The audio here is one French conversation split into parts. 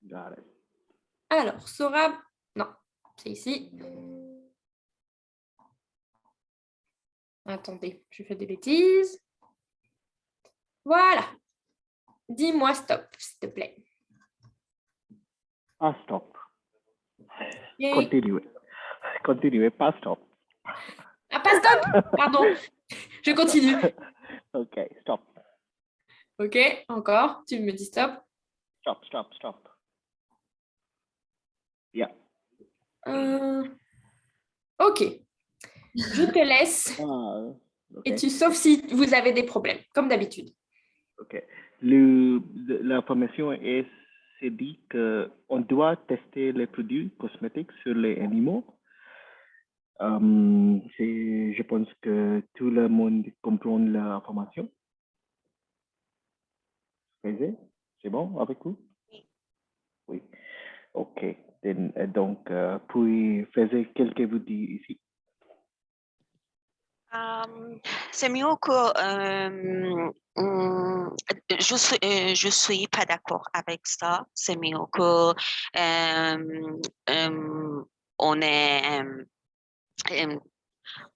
Got it. Alors, Sora, non, c'est ici. Attendez, je fais des bêtises. Voilà. Dis-moi stop, s'il te plaît. Pas stop. Et... Continuez. Continuez, pas stop. Ah, pas stop. Pardon. Je continue. OK, stop. OK, encore. Tu me dis stop. Stop, stop, stop. Yeah. OK. Je te laisse. OK. Et tu, sauf si vous avez des problèmes, comme d'habitude. OK. La formation c'est dit qu'on doit tester les produits cosmétiques sur les animaux. Je pense que tout le monde comprend la formation. C'est bon avec vous? Oui. OK. Donc, puis, faisez quelques vous dit ici. C'est mieux que je suis pas d'accord avec ça. C'est mieux que on est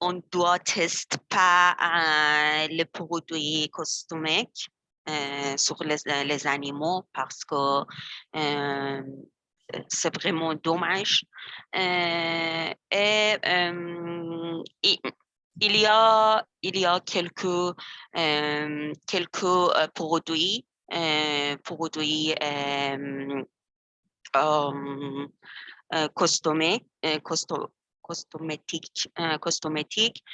on doit tester pas les produits cosmétiques sur les animaux parce que c'est vraiment dommage. Il y a quelques produits cosmétiques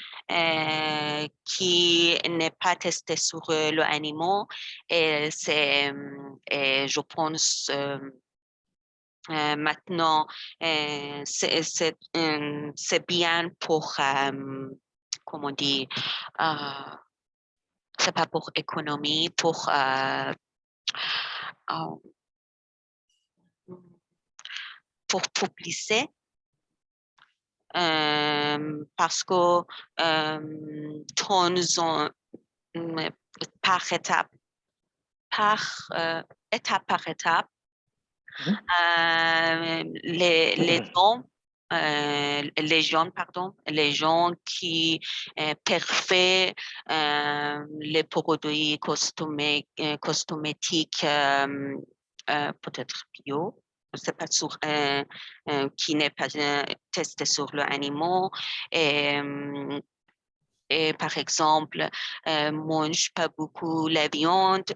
qui n'est pas testé sur l'animal et je pense maintenant c'est bien pour comment dire c'est pas pour économie pour publicité parce que par étape par étape les gens qui préfèrent les produits cosmétiques peut-être bio, c'est pas sur qui n'est pas testé sur l'animal et par exemple mange pas beaucoup la viande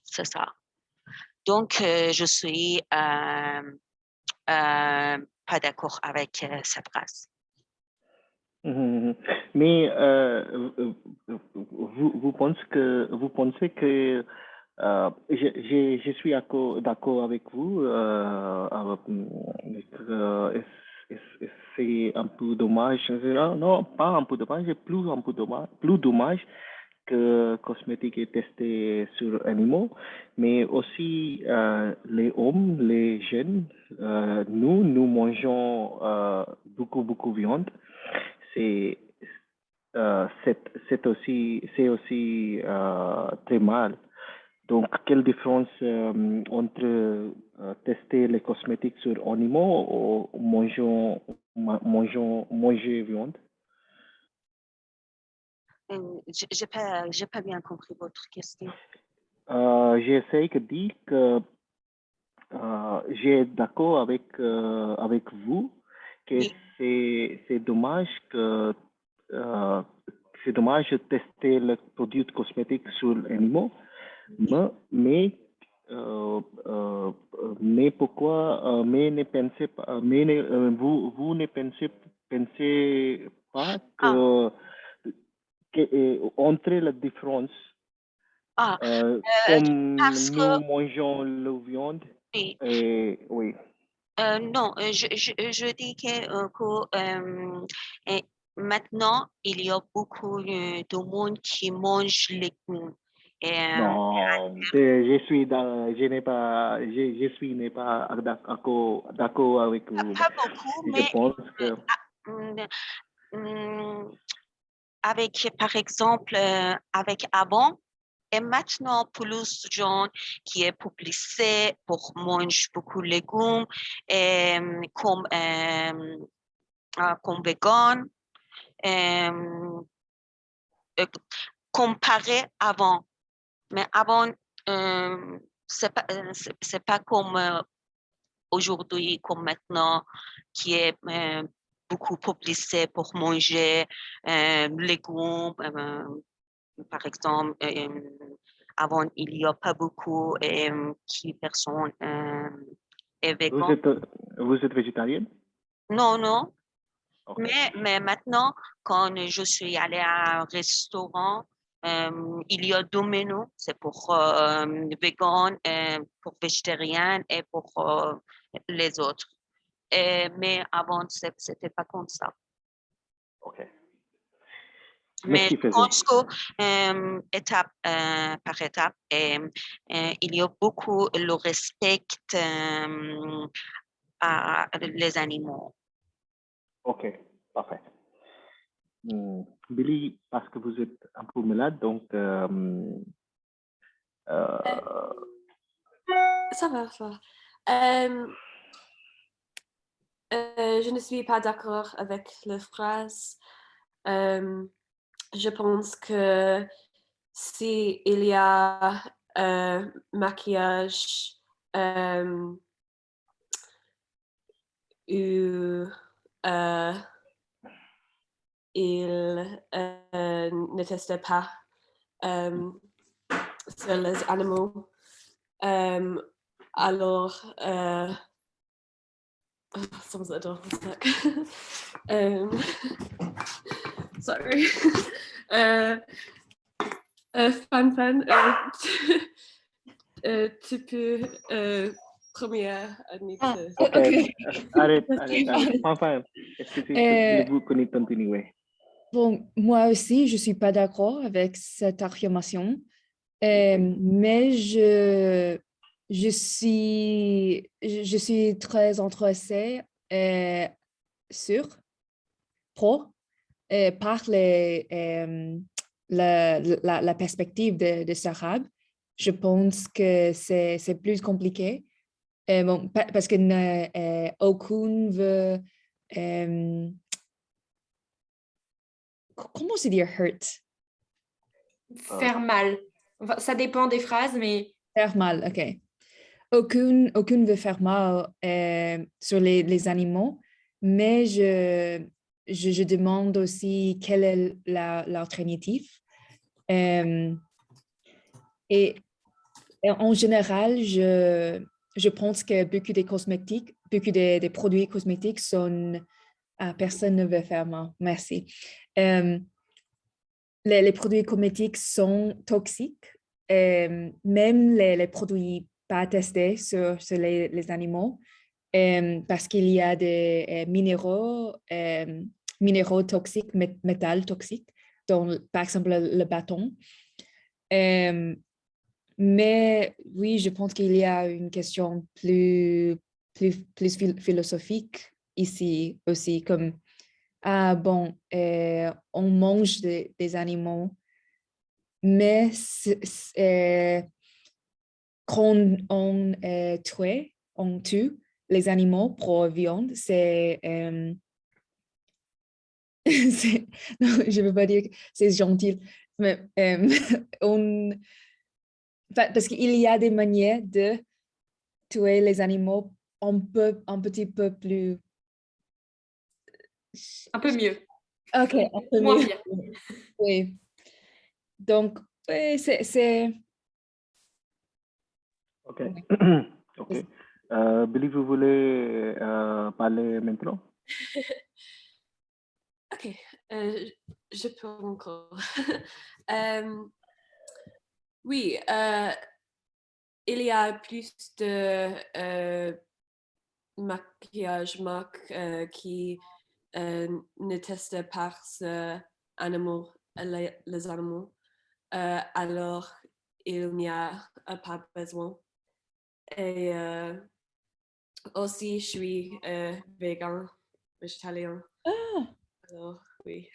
c'est ça. Donc, je suis pas d'accord avec cette phrase. Mais vous pensez que je suis d'accord avec vous. C'est un peu dommage. Non, pas un peu dommage, plus dommage que cosmétique est testé sur animaux, mais aussi les hommes, les jeunes, nous mangeons beaucoup de viande. C'est aussi très mal. Donc, quelle différence entre tester les cosmétiques sur animaux ou manger viande? J'ai pas bien compris votre question. J'essaie de dire que j'ai d'accord avec vous que Oui. c'est dommage que c'est dommage de tester les produits cosmétiques sur les animaux, mais pourquoi ne pensez pas vous ne pensez pas que entre la différence comme parce nous que mangeons la viande oui. Oui. Non, je dis que maintenant, il y a beaucoup de monde qui mange les Non, je n'ai pas, je suis n'est pas d'accord avec vous. pas beaucoup, Je mais pense que avec, par exemple, avec avant Et maintenant, plus de gens qui est publié pour manger beaucoup de légumes, comme vegan, comparé avant. Mais avant, c'est pas comme aujourd'hui, comme maintenant, qui est beaucoup publié pour manger légumes, par exemple. Avant, il n'y a pas beaucoup qui personnes est Vous vegan. êtes végétarienne? Non, non. Ok. Mais maintenant, quand je suis allée à un restaurant, il y a deux menus. C'est pour vegan, pour végétarien et pour les autres. Mais avant, c'était pas comme ça. Ok. Mais Merci, je Faizel. pense que étape par étape, il y a beaucoup le respect à les animaux. Ok, parfait. Billy, parce que vous êtes un peu malade, donc Ça va, ça va. Je ne suis pas d'accord avec la phrase. Je pense que si il y a un maquillage où il ne teste pas sur les animaux, alors someone's at the door. One sec. Sorry. Fan, tu peux première année. ok. Arrête. Enfin, est-ce que vous connaissez continuer? Bon, moi aussi, je ne suis pas d'accord avec cette affirmation, mais je suis très intéressée par la perspective de Sarab. Je pense que c'est plus compliqué. Bon, parce que aucun veut... comment se dit hurt? Faire mal. Enfin, ça dépend des phrases, mais... Faire mal, ok. Aucun veut faire mal sur les animaux, mais je demande aussi quelle est l'alternative. Et en général, je pense que beaucoup des cosmétiques, beaucoup des produits cosmétiques sont... personne ne veut faire mal, merci. Les produits cosmétiques sont toxiques, même les produits pas testés sur les animaux, parce qu'il y a des minéraux toxiques, métal toxiques, dans, par exemple, le bâton. Mais oui, je pense qu'il y a une question plus philosophique ici aussi, comme bon, on mange des animaux, mais quand on tue les animaux pour viande, c'est... non, je ne veux pas dire que c'est gentil, mais parce qu'il y a des manières de tuer les animaux un petit peu plus... Un peu mieux. Ok, un peu Moins mieux. pire. Oui. Donc, oui, c'est... Ok. Ok. Billy, vous voulez parler maintenant? Ok, je peux encore. Oui, il y a plus de maquillage qui ne testent pas les animaux. Alors il n'y a pas besoin. Et aussi, je suis vegan, végétalien. Ah, Alors, oui.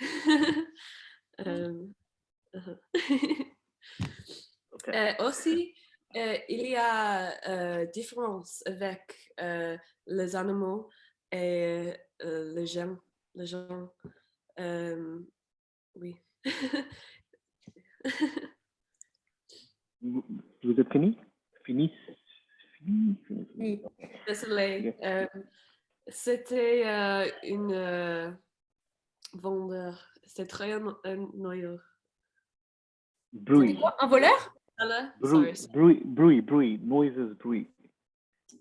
Aussi, il y a différence avec les animaux et les gens. Les gens. Oui. Vous êtes fini? Fini? Oui. Désolée. C'était une vendeur. C'est très annoyant. Bruit. Quoi? Un voleur? Salah? Bruit, Sorry. bruit, noises, bruit.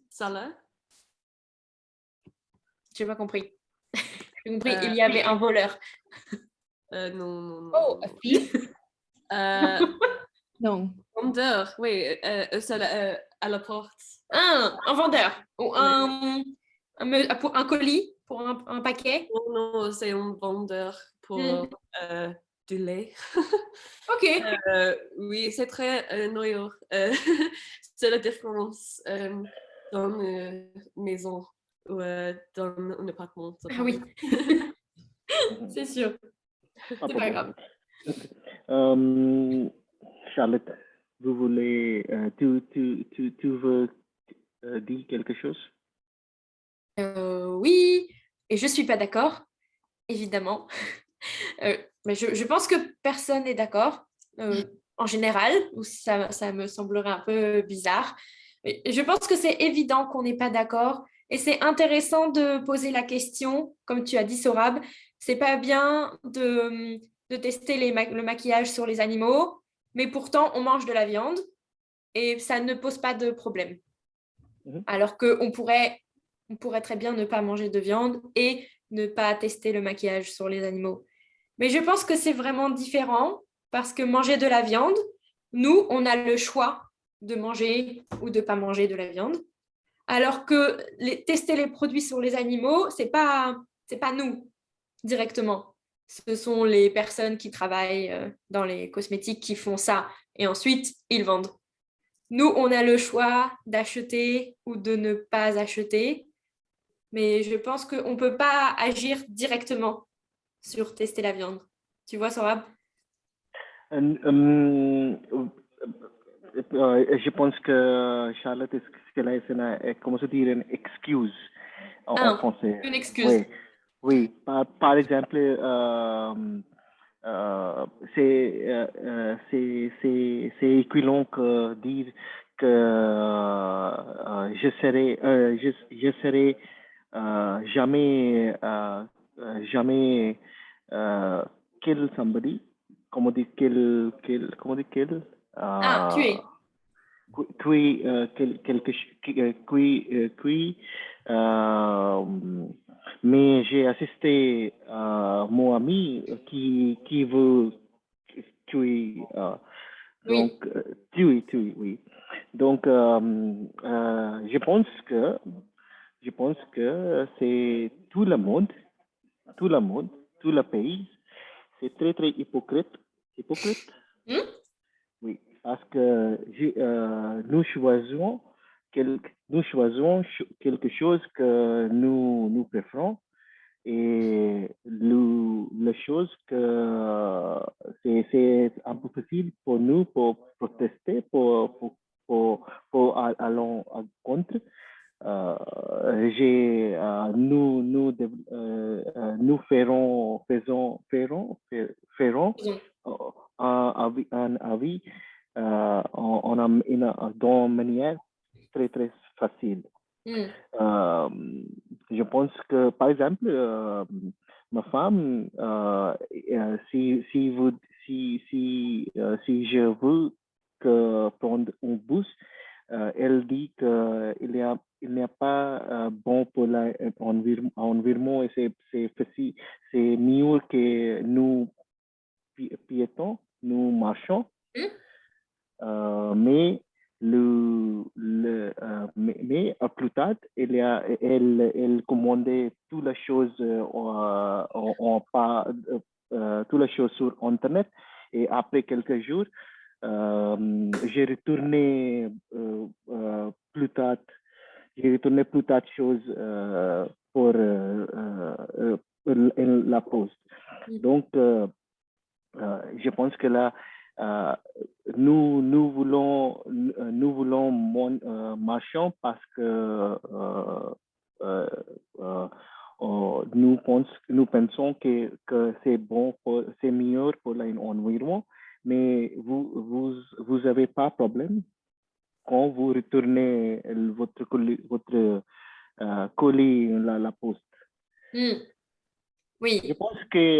Salah? J'ai pas compris. J'ai compris, il y avait un voleur. Non. Oh, a thief? Non. Non. Vendeur, oui, à la porte. Un vendeur. Ou un colis pour un paquet. Non, c'est un vendeur pour du lait. Ok. Oui, c'est très annoyant. C'est la différence dans une maison ou dans un appartement. Ah oui. C'est sûr. C'est pas grave. Charlotte, vous voulez, tu veux dire quelque chose? Oui, et je suis pas d'accord, évidemment. Mais je pense que personne n'est d'accord, en général, ou ça me semblerait un peu bizarre. Mais je pense que c'est évident qu'on n'est pas d'accord, et c'est intéressant de poser la question, comme tu as dit, Sorab, c'est pas bien de tester le maquillage sur les animaux, mais pourtant on mange de la viande, et ça ne pose pas de problème. Alors qu'on pourrait très bien ne pas manger de viande et ne pas tester le maquillage sur les animaux. Mais je pense que c'est vraiment différent parce que manger de la viande, nous, on a le choix de manger ou de ne pas manger de la viande. Alors que tester les produits sur les animaux, c'est pas nous directement. Ce sont les personnes qui travaillent dans les cosmétiques qui font ça et ensuite ils vendent. Nous, on a le choix d'acheter ou de ne pas acheter, mais je pense qu'on ne peut pas agir directement sur tester la viande. Tu vois, Sorab? Je pense que Charlotte, ce qu'elle a, c'est comment se dire, une excuse en français. Une excuse. Oui. Par exemple, c'est équivalent que dire que je serai jamais kill somebody. Comment dire kill? Comment dire kill? Tuer. Qui mais j'ai assisté mon ami qui veut tuer donc tuer oui donc je pense que c'est tout le monde tout le pays c'est très hypocrite oui, parce que nous choisissons quelque chose que nous préférons et la chose que c'est un peu facile pour nous pour protester, pour aller contre. Nous ferons un avis d'une manière très facile. Je pense que, par exemple, ma femme, si je veux prendre un bus, elle dit qu'il n'y a pas bon pour l'environnement et c'est facile, c'est mieux que nous piétons, nous marchons, mais plus tard, elle commandait toutes les choses toutes les choses sur Internet et après quelques jours, j'ai retourné plus tard choses pour la poste. Donc, je pense que là, euh, nous voulons marchons parce que nous pensons que c'est bon, c'est mieux pour l'environnement, mais vous avez pas de problème quand vous retournez votre colis la poste. Oui. Je pense que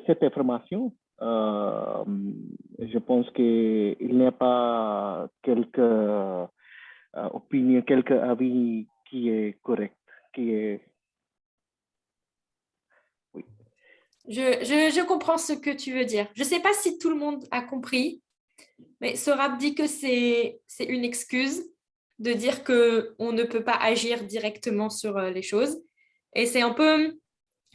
cette information, je pense qu'il n'y a pas quelque opinion, quelque avis qui est correct, qui est... Oui. Je comprends ce que tu veux dire. Je ne sais pas si tout le monde a compris, mais Sorab dit que c'est une excuse de dire qu'on ne peut pas agir directement sur les choses. Et c'est un peu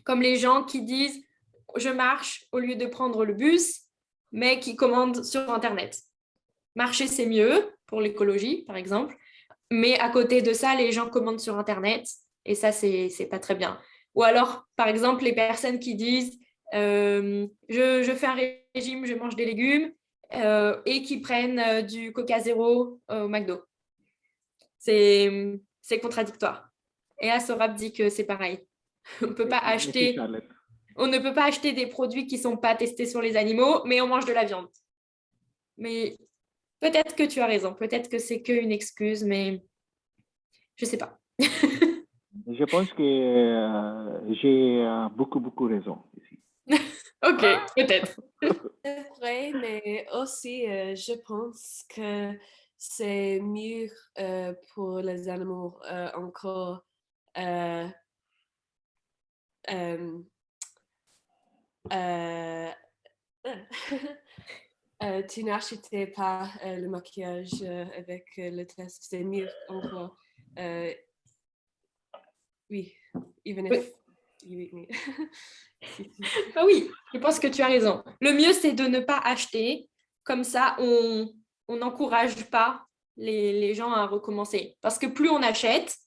comme les gens qui disent « je marche au lieu de prendre le bus », mais qui commandent sur Internet. Marcher, c'est mieux pour l'écologie, par exemple. Mais à côté de ça, les gens commandent sur Internet et ça, c'est pas très bien. Ou alors, par exemple, les personnes qui disent je fais un régime, je mange des légumes et qui prennent du Coca Zéro au McDo. C'est contradictoire. Et Sorab dit que c'est pareil. On ne peut pas acheter des produits qui ne sont pas testés sur les animaux, mais on mange de la viande. Mais peut-être que tu as raison. Peut-être que c'est qu'une excuse, mais je ne sais pas. Je pense que j'ai beaucoup raison ici. Ok, peut-être. C'est vrai, mais aussi, je pense que c'est mieux pour les animaux encore. Tu n'achetais pas le maquillage avec le test, c'est mieux encore. Oui, even if you eat me. Ah oui, je pense que tu as raison. Le mieux, c'est de ne pas acheter. Comme ça, on n'encourage pas les gens à recommencer. Parce que plus on achète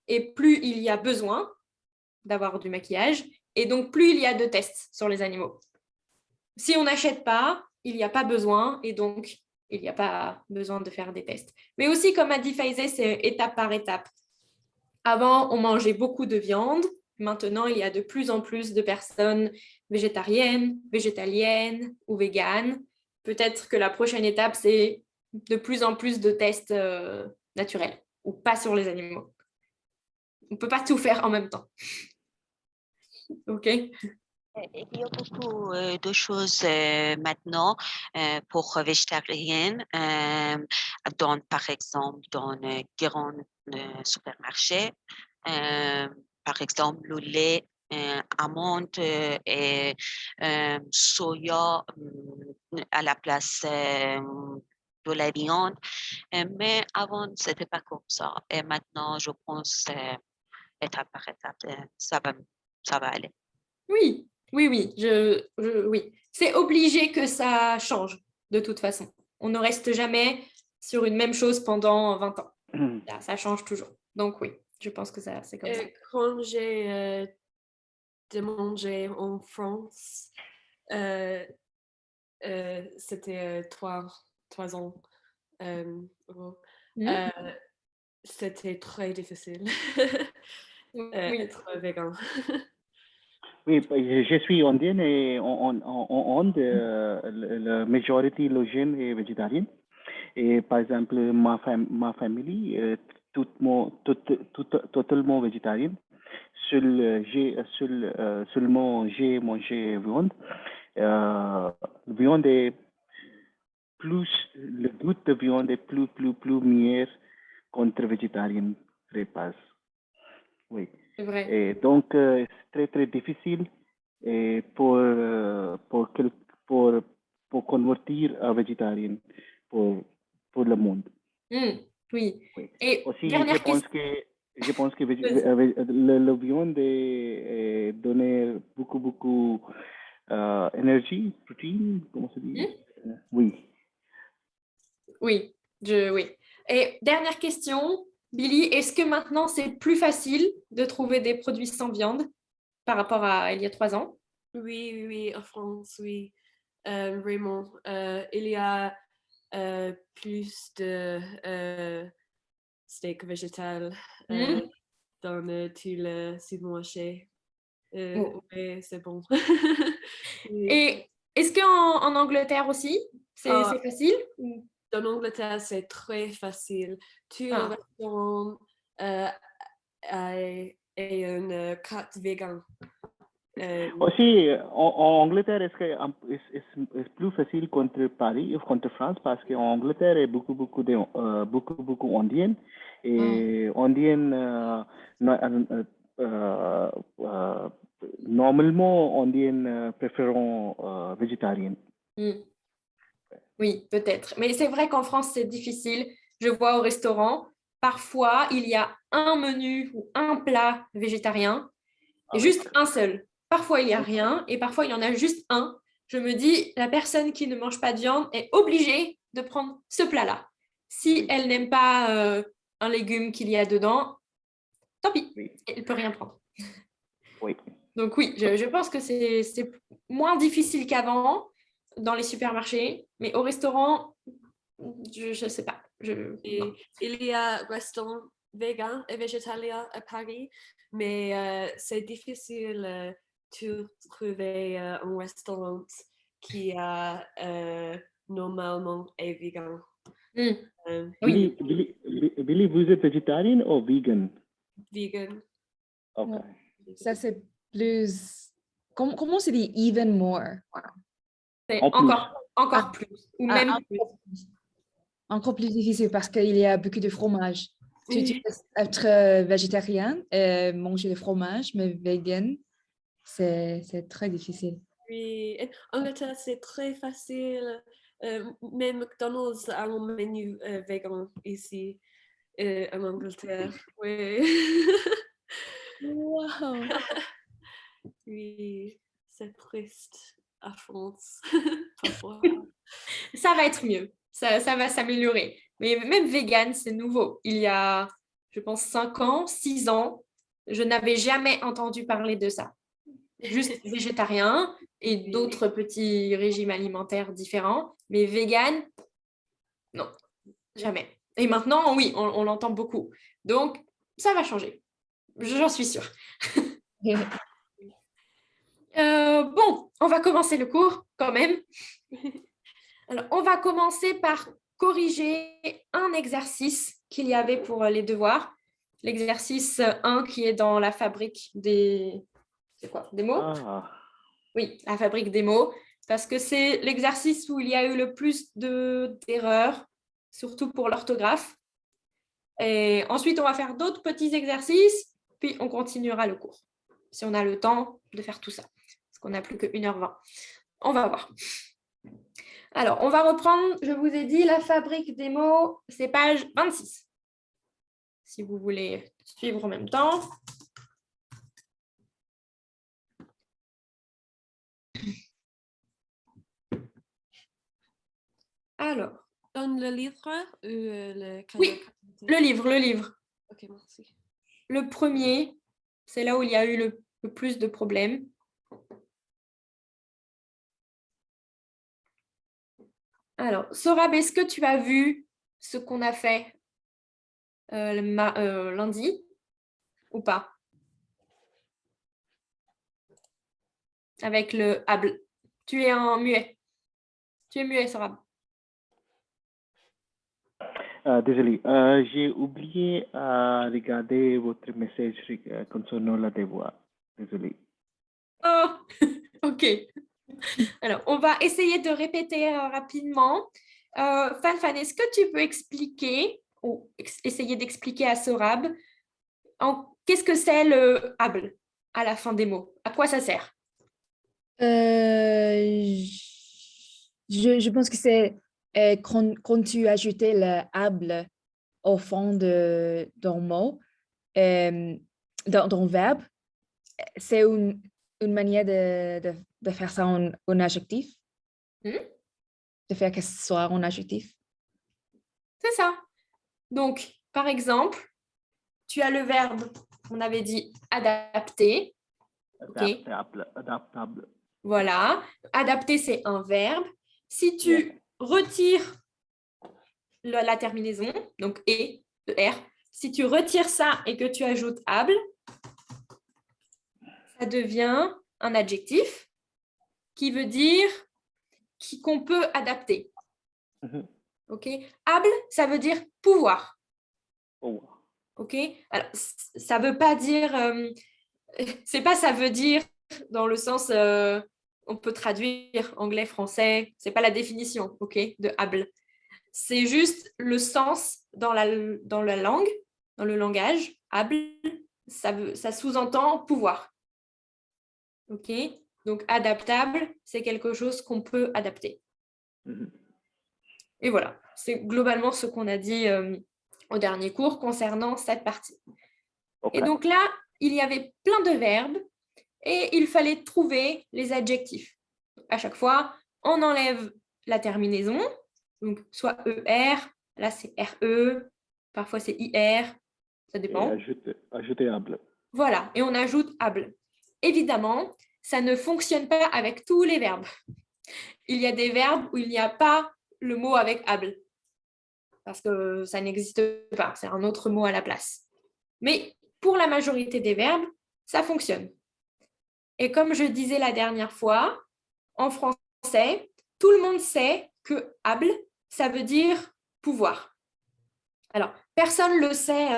et plus il y a besoin d'avoir du maquillage, et donc plus il y a de tests sur les animaux. Si on n'achète pas, il n'y a pas besoin, et donc il n'y a pas besoin de faire des tests. Mais aussi, comme a dit Faisé, c'est étape par étape. Avant, on mangeait beaucoup de viande. Maintenant, il y a de plus en plus de personnes végétariennes, végétaliennes ou véganes. Peut-être que la prochaine étape, c'est de plus en plus de tests naturels ou pas sur les animaux. On ne peut pas tout faire en même temps. OK. Il y a beaucoup de choses maintenant pour végétariennes, par exemple, dans les grands supermarchés. Par exemple, le lait, amandes et soya à la place de la viande. Mais avant, ce n'était pas comme ça. Et maintenant, je pense, étape par étape, ça va aller. Oui. Oui. C'est obligé que ça change, de toute façon. On ne reste jamais sur une même chose pendant 20 ans. Ça change toujours. Donc oui, je pense que c'est comme ça. Quand j'ai déménagé en France, c'était 3 ans. C'était très difficile être végan. Oui, je suis indienne et en Inde, la majorité de gens est végétarienne. Et par exemple, ma famille est totalement végétarienne. Seulement j'ai mangé viande. Viande est plus, le goût de viande est plus meilleur contre végétarien repas. Oui. C'est vrai. Et donc, c'est très difficile et pour convertir à végétarien pour le monde. Oui. Oui. Et aussi, dernière je pense que le viande donne beaucoup énergie, protéines, comment se dit? Oui. Oui. Et dernière question, Billy, est-ce que maintenant c'est plus facile de trouver des produits sans viande par rapport à il y a 3 ans? Oui, en France, oui. vraiment. Il y a plus de steak végétal dans tout le supermarché. Mais c'est bon. Oui. Et est-ce qu'en Angleterre aussi, c'est facile? En Angleterre, c'est très facile. Tout le Ah. restaurant a une carte vegan. Aussi, en Angleterre, est-ce que c'est plus facile contre Paris ou contre France parce qu'en Angleterre, il y a beaucoup indiennes et indiennes normalement indiennes préférant végétariennes. Oui, peut-être. Mais c'est vrai qu'en France, c'est difficile. Je vois au restaurant, parfois, il y a un menu ou un plat végétarien et juste un seul. Parfois, il n'y a rien et parfois, il y en a juste un. Je me dis, la personne qui ne mange pas de viande est obligée de prendre ce plat-là. Si elle n'aime pas un légume qu'il y a dedans, tant pis, elle ne peut rien prendre. Oui. Donc oui, je pense que c'est moins difficile qu'avant dans les supermarchés, mais au restaurant, je ne sais pas. Il y a un restaurant vegan et végétalien à Paris, mais c'est difficile de trouver un restaurant qui a normalement est vegan. Oui. Billy, vous êtes végétarienne ou vegan? Vegan. Ok. Ça, c'est plus... Comment se dit even more? C'est En plus. encore plus. Ou même plus. Encore plus difficile parce qu'il y a beaucoup de fromage. Tu peux être végétarien et manger du fromage, mais vegan, c'est très difficile. Oui, en Angleterre, c'est très facile. Même McDonald's a un menu vegan ici en Angleterre. Oui. Wow. Oui, c'est triste à France. Parfois. Ça va être mieux. Ça va s'améliorer. Mais même vegan, c'est nouveau. Il y a, je pense, 5 ans, 6 ans, je n'avais jamais entendu parler de ça. Juste végétarien et d'autres petits régimes alimentaires différents. Mais vegan, non, jamais. Et maintenant, oui, on l'entend beaucoup. Donc, ça va changer. J'en suis sûre. Bon, on va commencer le cours quand même. Alors, on va commencer par corriger un exercice qu'il y avait pour les devoirs. L'exercice 1 qui est dans la fabrique des... C'est quoi? Des mots? Oui, la fabrique des mots. Parce que c'est l'exercice où il y a eu le plus d'erreurs, surtout pour l'orthographe. Et ensuite, on va faire d'autres petits exercices, puis on continuera le cours. Si on a le temps de faire tout ça. Parce qu'on n'a plus que 1h20. On va voir. Alors, on va reprendre, je vous ai dit, la fabrique des mots, c'est page 26. Si vous voulez suivre en même temps. Alors. Dans le livre ou le Oui, le livre. Ok, merci. Le premier, c'est là où il y a eu le plus de problèmes. Alors, Sorab, est-ce que tu as vu ce qu'on a fait lundi ou pas? Avec le able. Tu es en muet. Tu es muet, Sorab. Désolé, j'ai oublié à regarder votre message concernant la devoir. Désolé. Oh, ok. Alors, on va essayer de répéter rapidement. Fan, est-ce que tu peux expliquer ou essayer d'expliquer à Sorab qu'est-ce que c'est le able à la fin des mots? À quoi ça sert? Je pense que c'est quand tu ajoutes le able au fond d'un mot, d'un verbe, c'est une manière de faire ça en adjectif, de faire que ce soit en adjectif. C'est ça. Donc, par exemple, tu as le verbe, on avait dit adapter. Adaptable. Voilà. Adapter, c'est un verbe. Si tu retires la terminaison, donc et, er, si tu retires ça et que tu ajoutes able, ça devient un adjectif qui veut dire qu'on peut adapter. Mhm. Ok. Able, ça veut dire pouvoir. Oh. Ok. Alors, ça veut pas dire, c'est pas ça veut dire dans le sens, on peut traduire anglais, français. C'est pas la définition, ok, de able. C'est juste le sens dans la langue, dans le langage. Able, ça sous-entend pouvoir. Ok. Donc adaptable, c'est quelque chose qu'on peut adapter. Mhm. Et voilà, c'est globalement ce qu'on a dit au dernier cours concernant cette partie. Ok. Et donc là, il y avait plein de verbes et il fallait trouver les adjectifs. À chaque fois, on enlève la terminaison, donc soit ER, là c'est RE, parfois c'est IR, ça Et dépend. ajouter able. Voilà, et on ajoute able. Évidemment, ça ne fonctionne pas avec tous les verbes. Il y a des verbes où il n'y a pas le mot avec able, parce que ça n'existe pas, c'est un autre mot à la place. Mais pour la majorité des verbes, ça fonctionne. Et comme je disais la dernière fois, en français, tout le monde sait que able, ça veut dire pouvoir. Alors, personne ne le sait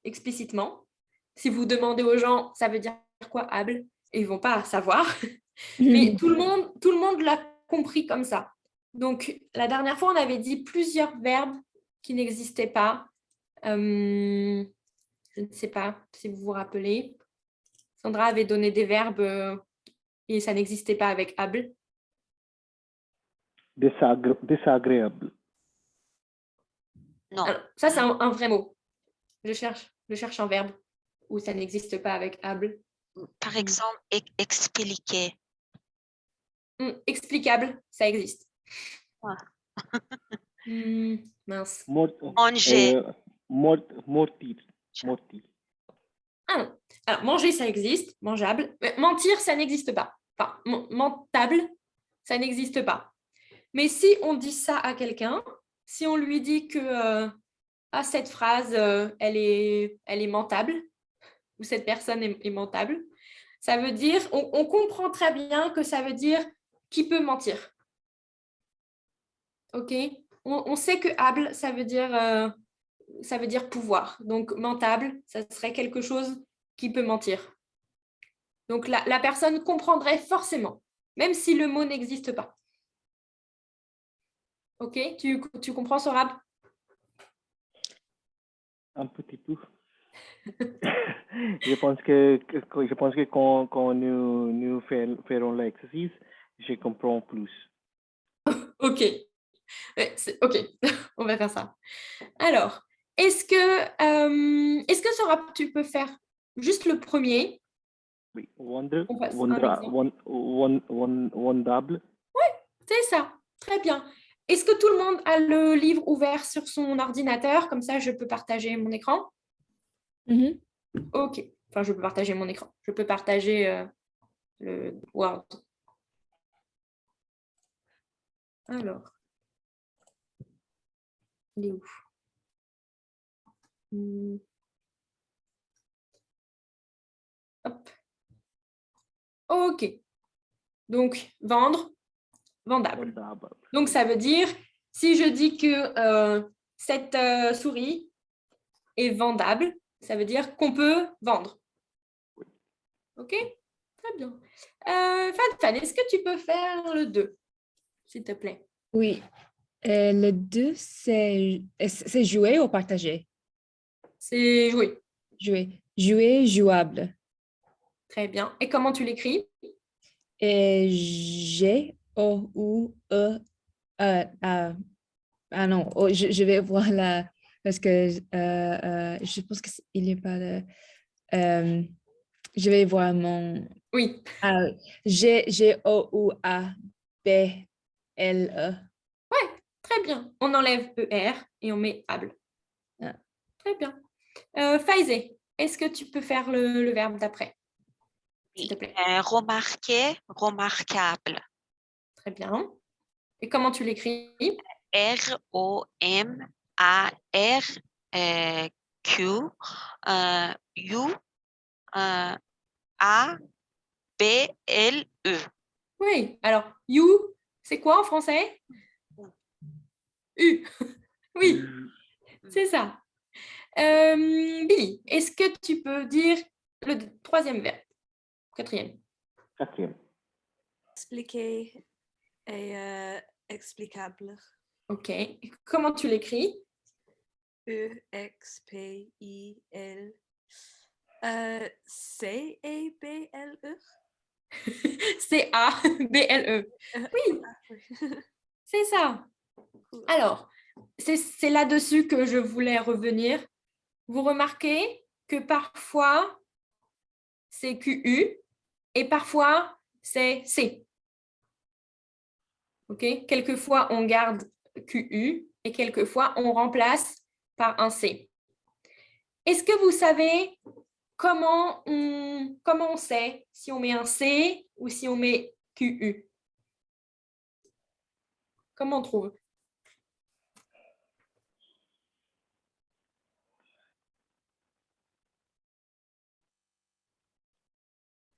explicitement. Si vous demandez aux gens, ça veut dire quoi able, ils ne vont pas savoir. Mais tout le monde l'a compris comme ça. Donc, la dernière fois, on avait dit plusieurs verbes qui n'existaient pas. Je ne sais pas si vous vous rappelez. Sandra avait donné des verbes et ça n'existait pas avec able. Désagréable. Non. Alors, ça, c'est un vrai mot. Je cherche un verbe où ça n'existe pas avec able. Par exemple, expliquer. Explicable, ça existe. Ouais. Mince. Manger. Mortir. Ah non. Alors, manger, ça existe, mangeable. Mais mentir, ça n'existe pas. Enfin, mentable, ça n'existe pas. Mais si on dit ça à quelqu'un, si on lui dit que cette phrase, elle est mentable, ou cette personne est mentable, ça veut dire, on comprend très bien que ça veut dire qui peut mentir. Ok. On sait que able, ça veut dire pouvoir. Donc, mentable, ça serait quelque chose qui peut mentir. Donc, la personne comprendrait forcément, même si le mot n'existe pas. Ok. Tu comprends, Sorab? Un petit peu. Je pense que quand nous ferons l'exercice, je comprends plus. Ok. Ok, on va faire ça. Alors, est-ce que Sorab, tu peux faire juste le premier? Oui. On passe un exemple. Wondable. C'est ça, très bien. Est-ce que tout le monde a le livre ouvert sur son ordinateur? Comme ça, je peux partager mon écran. Mhm. Ok, enfin, je peux partager mon écran. Je peux partager le Word. Alors, il est où? Hop. Ok. Donc, vendre, vendable. Wondable. Donc, ça veut dire, si je dis que cette souris est vendable, ça veut dire qu'on peut vendre. Ok? Très bien. Fan, est-ce que tu peux faire le 2, s'il te plaît? Oui. Le 2, c'est jouer ou partager? C'est jouer. Jouer. Jouer, jouable. Très bien. Et comment tu l'écris? Et G-O-U-E-A. Ah non, oh, je vais voir là, parce que je pense qu'il n'y a pas de... je vais voir mon... Oui. Ah, G-O-U-A-B-L-E. Très bien. On enlève ER et on met able. Ah. Très bien. Faisé, est-ce que tu peux faire le verbe d'après? s'il te plaît. Remarquer, remarquable. Très bien. Et comment tu l'écris? R-O-M-A-R-Q-A-B-L-E. Oui, alors, you, c'est quoi en français? U. Oui, c'est ça. Billy, est-ce que tu peux dire le troisième verbe? Quatrième. Quatrième. Expliquer et explicable. OK. Comment tu l'écris? E-X-P-I-L. C-A-B-L-E. C-A-B-L-E. Oui, c'est ça. Alors, c'est là-dessus que je voulais revenir. Vous remarquez que parfois, c'est Q-U et parfois, c'est C. OK? Quelquefois, on garde Q-U et quelquefois, on remplace par un C. Est-ce que vous savez comment on sait si on met un C ou si on met QU? Comment on trouve?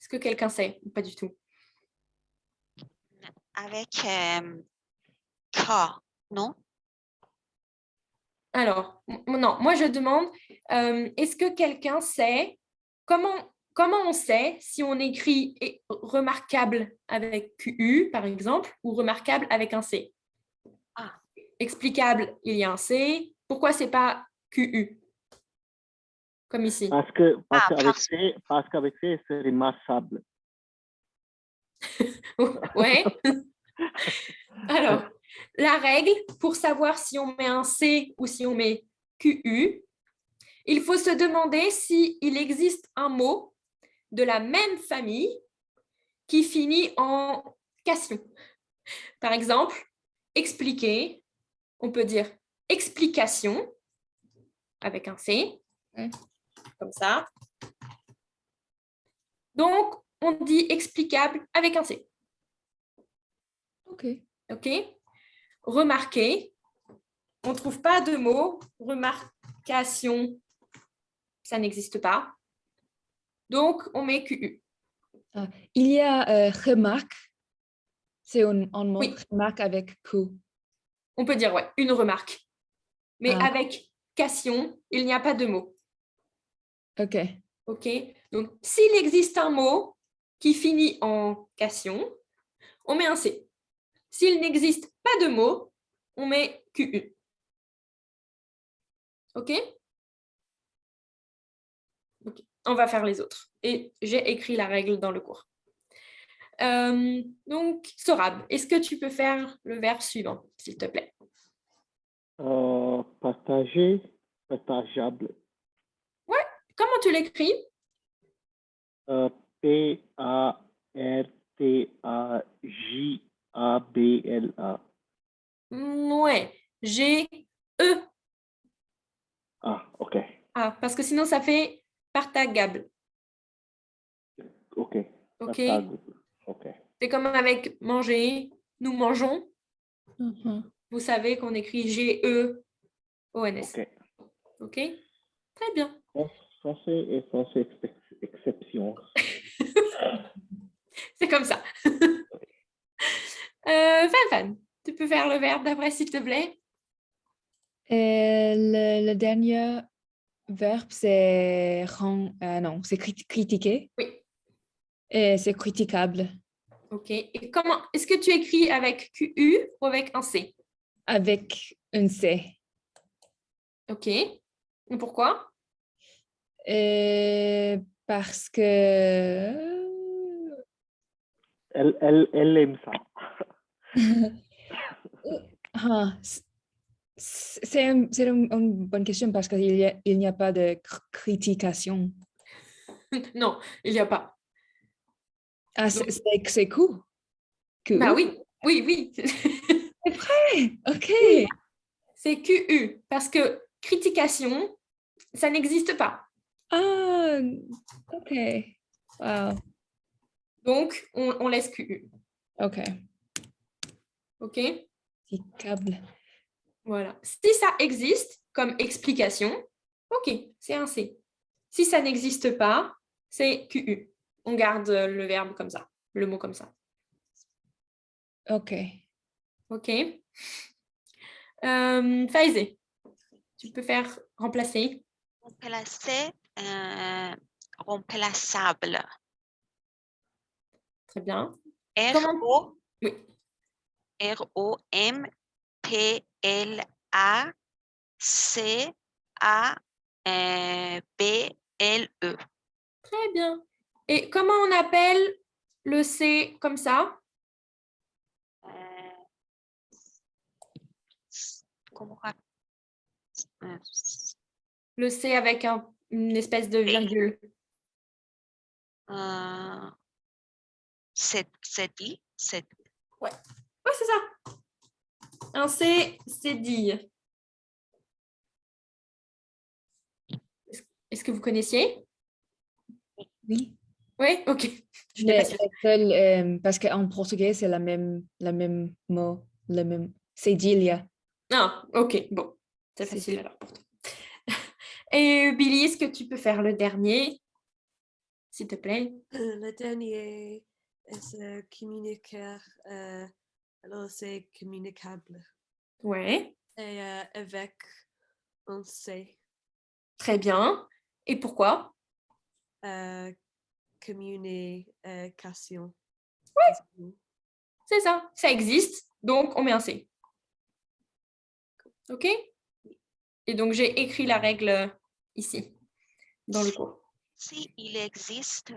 Est-ce que quelqu'un sait ou pas du tout? Avec K, non? Alors, non, moi je demande, est-ce que quelqu'un sait comment on sait si on écrit remarquable avec QU, par exemple, ou remarquable avec un C? Ah. Explicable, il y a un C. Pourquoi c'est pas QU? Comme ici. Parce qu'avec C, c'est remarquable. Ouais. Alors, la règle pour savoir si on met un C ou si on met QU, il faut se demander s'il existe un mot de la même famille qui finit en cation. Par exemple, expliquer, on peut dire explication avec un C, comme ça. Donc, on dit explicable avec un C. OK. OK? Remarquer, on ne trouve pas de mot. Remarcation, ça n'existe pas. Donc, on met QU. Il y a remarque. C'est un mot Oui. remarque avec Q. On peut dire, ouais, une remarque. Mais Ah. avec cation, il n'y a pas de mot. OK. OK? Donc, s'il existe un mot qui finit en cation, on met un C. S'il n'existe pas de mot, on met QU. OK? OK. On va faire les autres. Et j'ai écrit la règle dans le cours. Donc, Sorab, est-ce que tu peux faire le verbe suivant, s'il te plaît? Partager, partageable. Ouais. Comment tu l'écris? P-A-R-T-A-J-A-B-L-A. Ouais. G-E. Ah, OK. Ah, parce que sinon, ça fait partagable. OK. OK? Partagable. OK. C'est comme avec manger. Nous mangeons. Mhm. Vous savez qu'on écrit G-E-O-N-S. OK. OK? Très bien. Ça, c'est exception. C'est comme ça. Fan, tu peux faire le verbe d'après, s'il te plaît? Et le dernier verbe, c'est non, c'est critiquer. Oui. Et c'est critiquable. OK. Et comment est-ce que tu écris avec QU ou avec un C? Avec un C. OK. Et pourquoi? Parce que Elle aime ça. Ah, c'est une bonne question parce qu'il n'y a pas de critication. Non, il n'y a pas. Ah, c'est cool. Bah oui, oui. C'est vrai. OK. C'est QU parce que critication, ça n'existe pas. Ah, OK. Wow. Donc, on laisse QU. OK. OK? Petit câble. Voilà. Si ça existe comme explication, OK, c'est un C. Si ça n'existe pas, c'est QU. On garde le verbe comme ça, le mot comme ça. OK. OK? Faisy, tu peux faire remplacer. Remplacer, remplaçable. Très bien. Comment? R-O, Oui. R-O-M-P-L-A-C-A-B-L-E. Très bien. Et comment on appelle le C comme ça? Comment Le C avec une espèce de virgule. c'est dit? Ouais, c'est ça. Un C, c'est dit. Est-ce que vous connaissiez? Oui. Oui, ok. Je n'étais pas sûre. Parce qu'en portugais, c'est la même mot, le même cedilha. Ah, ok, bon. C'est facile alors pour toi. Et Billy, est-ce que tu peux faire le dernier, s'il te plaît? Le dernier est communiquer. Alors, c'est communicable. Ouais, Et avec un C. très bien. Et pourquoi? Communication. C'est ça, ça existe, donc on met un C. Ok? Et donc j'ai écrit la règle ici, dans le cours. Si il existe,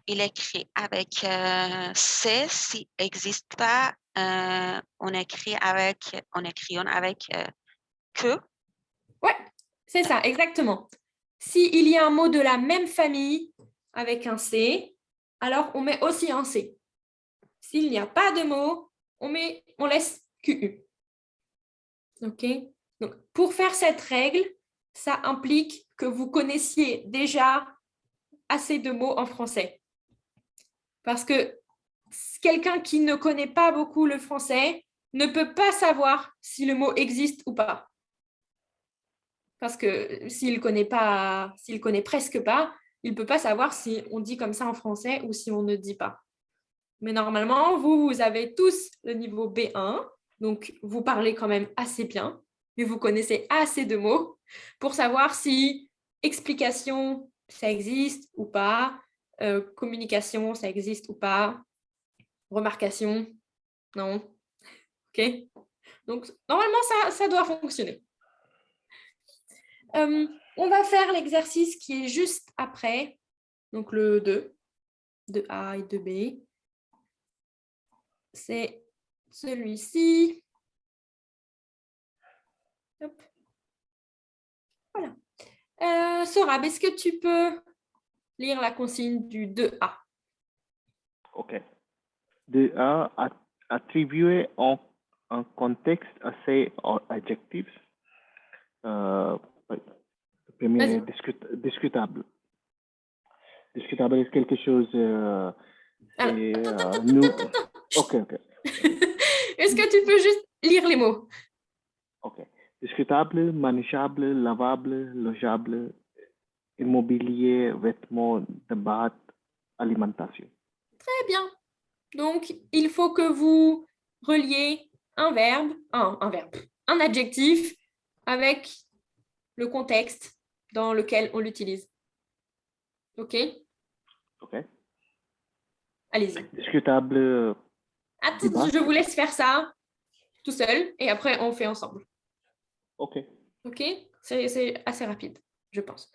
il écrit avec C. S'il n'existe pas, on écrit avec que. Ouais, c'est ça, exactement. S'il y a un mot de la même famille avec un C, alors on met aussi un C. S'il n'y a pas de mot, on laisse QU. OK? Donc, pour faire cette règle, ça implique que vous connaissiez déjà assez de mots en français. Parce que quelqu'un qui ne connaît pas beaucoup le français ne peut pas savoir si le mot existe ou pas. Parce que s'il connaît presque pas, il ne peut pas savoir si on dit comme ça en français ou si on ne dit pas. Mais normalement, vous avez tous le niveau B1, donc vous parlez quand même assez bien, mais vous connaissez assez de mots pour savoir si explication, ça existe ou pas, communication, ça existe ou pas, remarcation, non. OK? Donc, normalement, ça doit fonctionner. On va faire l'exercice qui est juste après, donc le 2, de A et de B. C'est celui-ci. Hop. Voilà. Sorab, est-ce que tu peux lire la consigne du 2A? OK. 2A, attribuer un contexte à ces adjectifs. Le premier est discutable. Discutable est quelque chose. Nous. OK. Est-ce que tu peux juste lire les mots? OK. Discutable, manageable, lavable, logeable, immobilier, vêtements, débat, alimentation. Très bien. Donc, il faut que vous reliez un verbe, un adjectif avec le contexte dans lequel on l'utilise. OK? OK. Allez-y. Discutable. Attends, je vous laisse faire ça tout seul et après on fait ensemble. OK. OK? C'est assez rapide, je pense.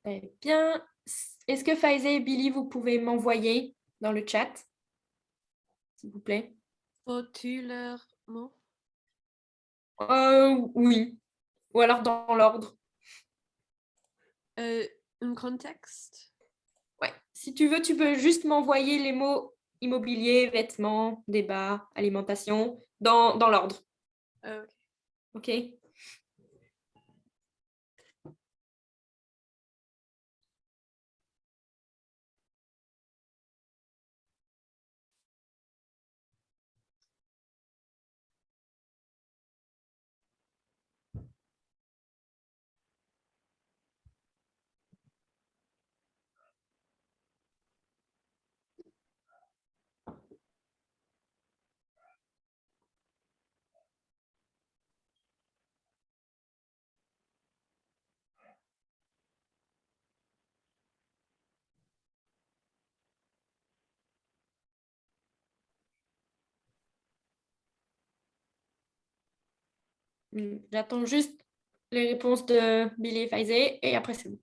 Très bien. Est-ce que Faiza et Billy, vous pouvez m'envoyer dans le chat, s'il vous plaît? Faut-tu leur mot? Oui. Ou alors dans l'ordre. Un contexte? Ouais. Si tu veux, tu peux juste m'envoyer les mots immobilier, vêtements, débat, alimentation, dans l'ordre. Ok. OK? J'attends juste les réponses de Billy et Faiza et après c'est bon.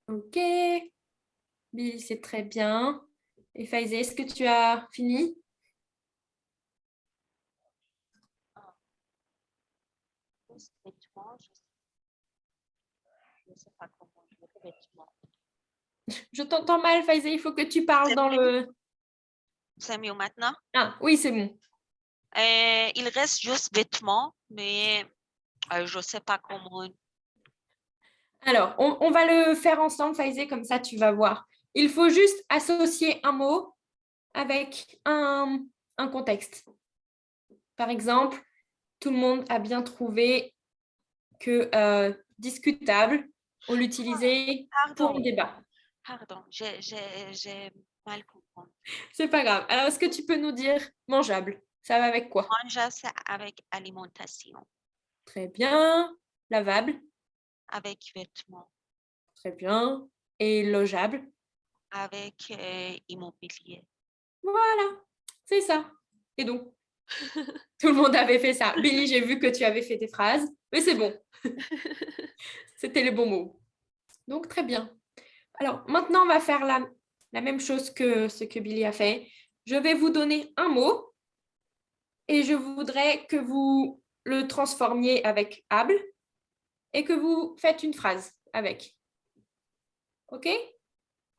OK. Billy, c'est très bien. Et Faiza, est-ce que tu as fini? Vêtements, je sais pas comment je vais vêtements. Je t'entends mal, Faiza, il faut que tu parles dans le... C'est mieux maintenant? Ah, oui, c'est bon. Il reste juste vêtements, mais je sais pas comment. Alors, on va le faire ensemble, Faiza, comme ça tu vas voir. Il faut juste associer un mot avec un contexte. Par exemple, tout le monde a bien trouvé que discutable, on l'utilisait pour le débat. Pardon, j'ai mal compris. C'est pas grave. Alors, est-ce que tu peux nous dire mangeable? Ça va avec quoi? Manger, c'est avec alimentation, Très bien. Lavable? avec vêtements, Très bien. Et logeable? avec immobilier. Voilà, c'est ça. Et donc, tout le monde avait fait ça. Billy, j'ai vu que tu avais fait tes phrases, mais c'est bon. C'était les bons mots. Donc, très bien. Alors, maintenant, on va faire la même chose que ce que Billy a fait. Je vais vous donner un mot et je voudrais que vous le transformiez avec able et que vous faites une phrase avec. OK?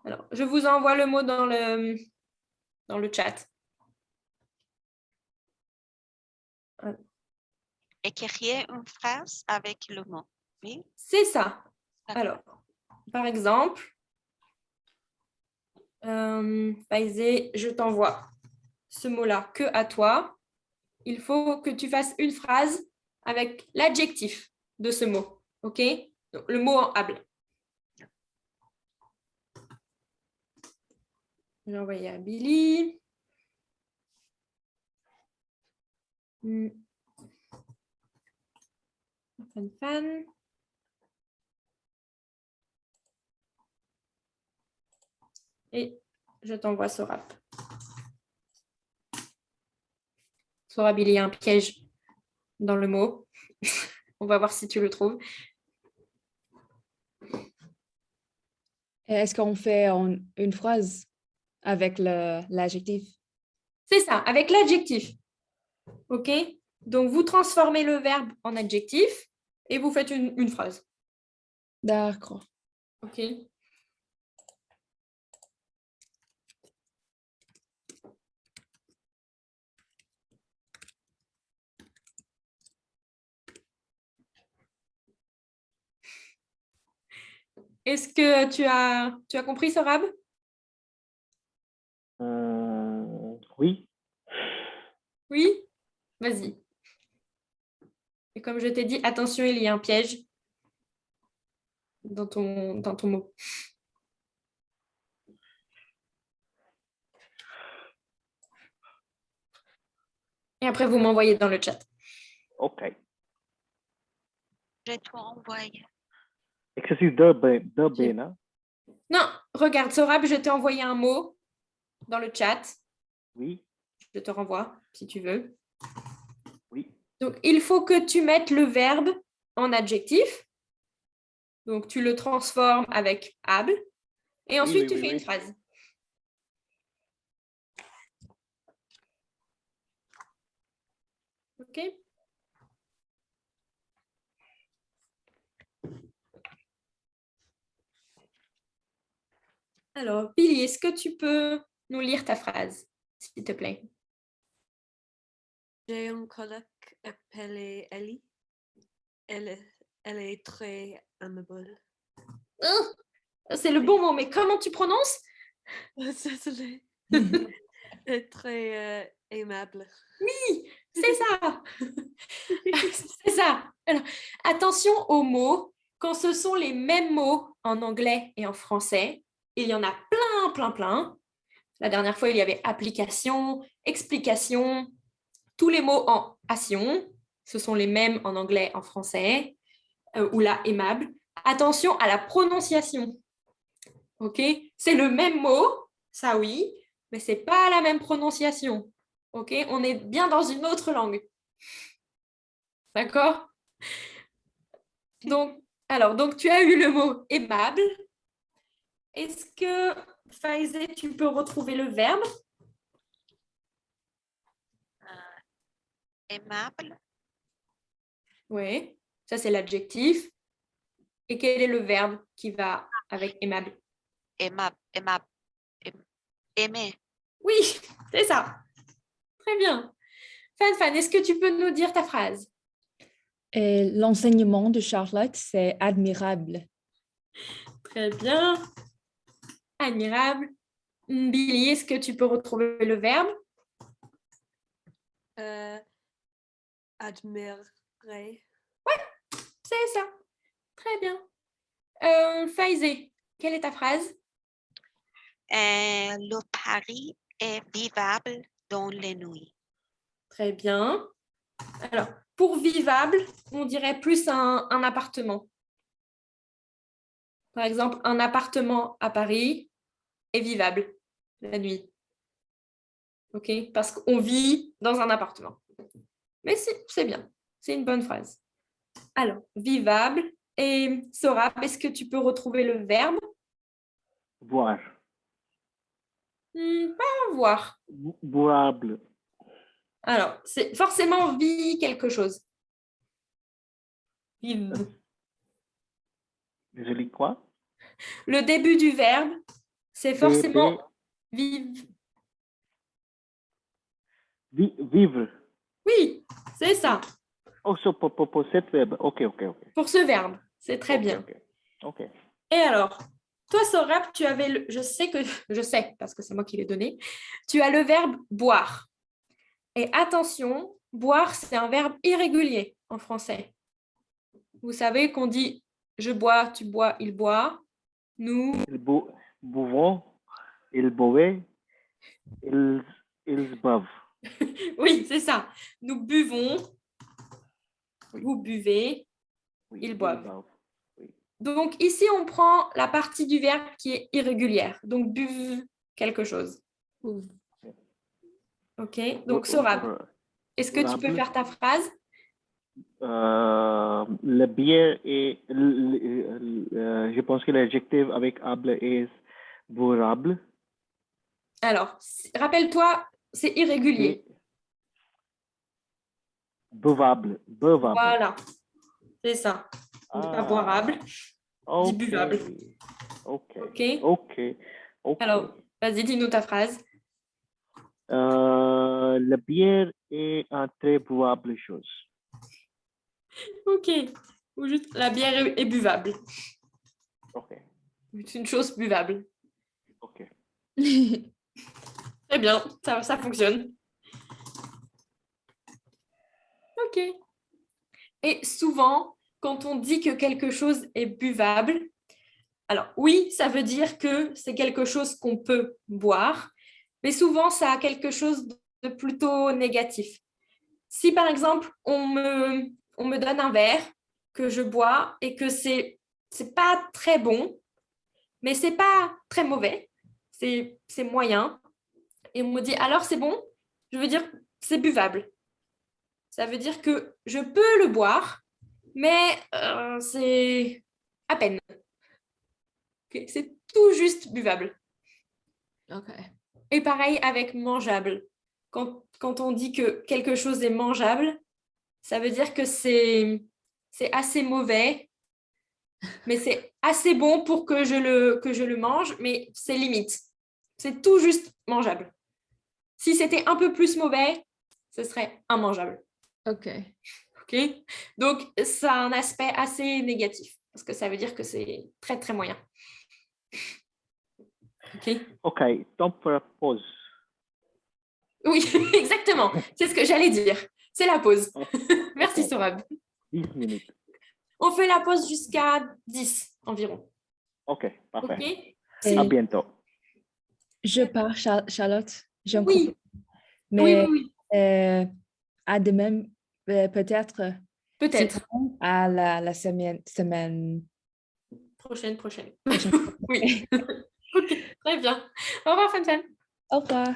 Alors, je vous envoie le mot dans le chat. Écrire une phrase avec le mot. Oui? C'est ça. D'accord. Alors, par exemple, Faisé, je t'envoie ce mot-là que à toi. Il faut que tu fasses une phrase avec l'adjectif de ce mot. OK? Donc, le mot en able. J'ai envoyé à Billy. Fan. Et je t'envoie Sora. Sora, Billy, il y a un piège dans le mot. On va voir si tu le trouves. Est-ce qu'on fait une phrase avec l'adjectif? C'est ça, avec l'adjectif. OK? Donc, vous transformez le verbe en adjectif et vous faites une phrase. D'accord. OK? Est-ce que tu as compris, Sorab? Oui. Oui? Vas-y. Et comme je t'ai dit, attention, il y a un piège dans ton mot. Et après, vous m'envoyez dans le chat. OK. Je dois envoyer. Exercice 2B, hein? Non, regarde, Sorab, je t'ai envoyé un mot dans le chat. Oui. Je te renvoie, si tu veux. Oui. Donc, il faut que tu mettes le verbe en adjectif. Donc, tu le transformes avec able. Et ensuite, tu fais une phrase. OK? Alors, Billy, est-ce que tu peux nous lire ta phrase, s'il te plaît? J'ai une coloc appelée Ellie. Elle est très aimable. C'est le bon mot, mais comment tu prononces? Désolée. Elle est très aimable. Oui, c'est ça. C'est ça. Alors, attention aux mots. Quand ce sont les mêmes mots en anglais et en français, il y en a plein, plein, plein. La dernière fois, il y avait application, explication, tous les mots en ation. Ce sont les mêmes en anglais, en français, ou la aimable. Attention à la prononciation. OK? C'est le même mot, ça oui, mais c'est pas la même prononciation. OK? On est bien dans une autre langue. D'accord? Donc, tu as eu le mot aimable. Est-ce que, Faizé, tu peux retrouver le verbe? Aimable. Oui, ça c'est l'adjectif. Et quel est le verbe qui va avec aimable? Aimable. Aimable. Aimer. Oui, c'est ça. Très bien. Fan, est-ce que tu peux nous dire ta phrase? Et l'enseignement de Charlotte, c'est admirable. Très bien. Admirable. Billy, est-ce que tu peux retrouver le verbe? Admirer. C'est ça. Très bien. Faizé, quelle est ta phrase? Le Paris est vivable dans les nuits. Très bien. Alors, pour vivable, on dirait plus un appartement. Par exemple, un appartement à Paris est vivable la nuit. OK? Parce qu'on vit dans un appartement. Mais c'est bien. C'est une bonne phrase. Alors, vivable. Et Sorab, est-ce que tu peux retrouver le verbe? Boire. Pas voir. Boirable. Alors, c'est forcément vie quelque chose. Vive. Je lis quoi? Le début du verbe, c'est forcément vive. Vivre. Oui, c'est ça. Oh, so, pour cette verbe. OK. Pour ce verbe, c'est très bien. OK. Et alors, toi, Sorab, tu avais, je sais, parce que c'est moi qui l'ai donné, tu as le verbe boire. Et attention, boire, c'est un verbe irrégulier en français. Vous savez qu'on dit je bois, tu bois, il boit. Nous. Bouvons, ils boivent, ils boivent. Oui, c'est ça. Nous buvons, vous buvez, Oui, ils boivent. Oui. Donc, ici, on prend la partie du verbe qui est irrégulière. Donc, buve quelque chose. OK. Donc, Sorab, est-ce que tu peux faire ta phrase? La bière est, je pense que l'adjectif avec able est bourrable. Alors, rappelle-toi, c'est irrégulier. Buvable. Voilà, c'est ça. On dit pas boirable, on dit buvable. OK. Alors, vas-y, dis-nous ta phrase. La bière est un très buvable chose. OK. Ou juste la bière est buvable. OK. C'est une chose buvable. OK. Très bien, ça fonctionne. Ok. Et souvent, quand on dit que quelque chose est buvable, alors oui, ça veut dire que c'est quelque chose qu'on peut boire, mais souvent, ça a quelque chose de plutôt négatif. Si par exemple, on me donne un verre que je bois et que c'est pas très bon, mais c'est pas très mauvais, c'est moyen, et on me dit alors c'est bon, je veux dire c'est buvable. Ça veut dire que je peux le boire, mais c'est à peine. Ok, c'est tout juste buvable. OK. Et pareil avec mangeable. Quand on dit que quelque chose est mangeable, ça veut dire que c'est assez mauvais, mais c'est assez bon pour que je le mange, mais c'est limite. C'est tout juste mangeable. Si c'était un peu plus mauvais, ce serait immangeable. OK. Ok. Donc, ça a un aspect assez négatif, parce que ça veut dire que c'est très, très moyen. Ok. Ok, temps pour la pause. Oui, exactement. C'est ce que j'allais dire. C'est la pause. Ok, Merci, Sorab. 10 minutes. On fait la pause jusqu'à 10 environ. Ok, Ok. parfait. À Et bientôt. je pars, Charlotte. J'ai un Oui, copain. oui, Mais oui, oui. à demain, peut-être, Peut-être. sinon à la semaine Prochaine, prochaine. prochaine. Oui. Ok, très bien. Au revoir, Fan. Au revoir.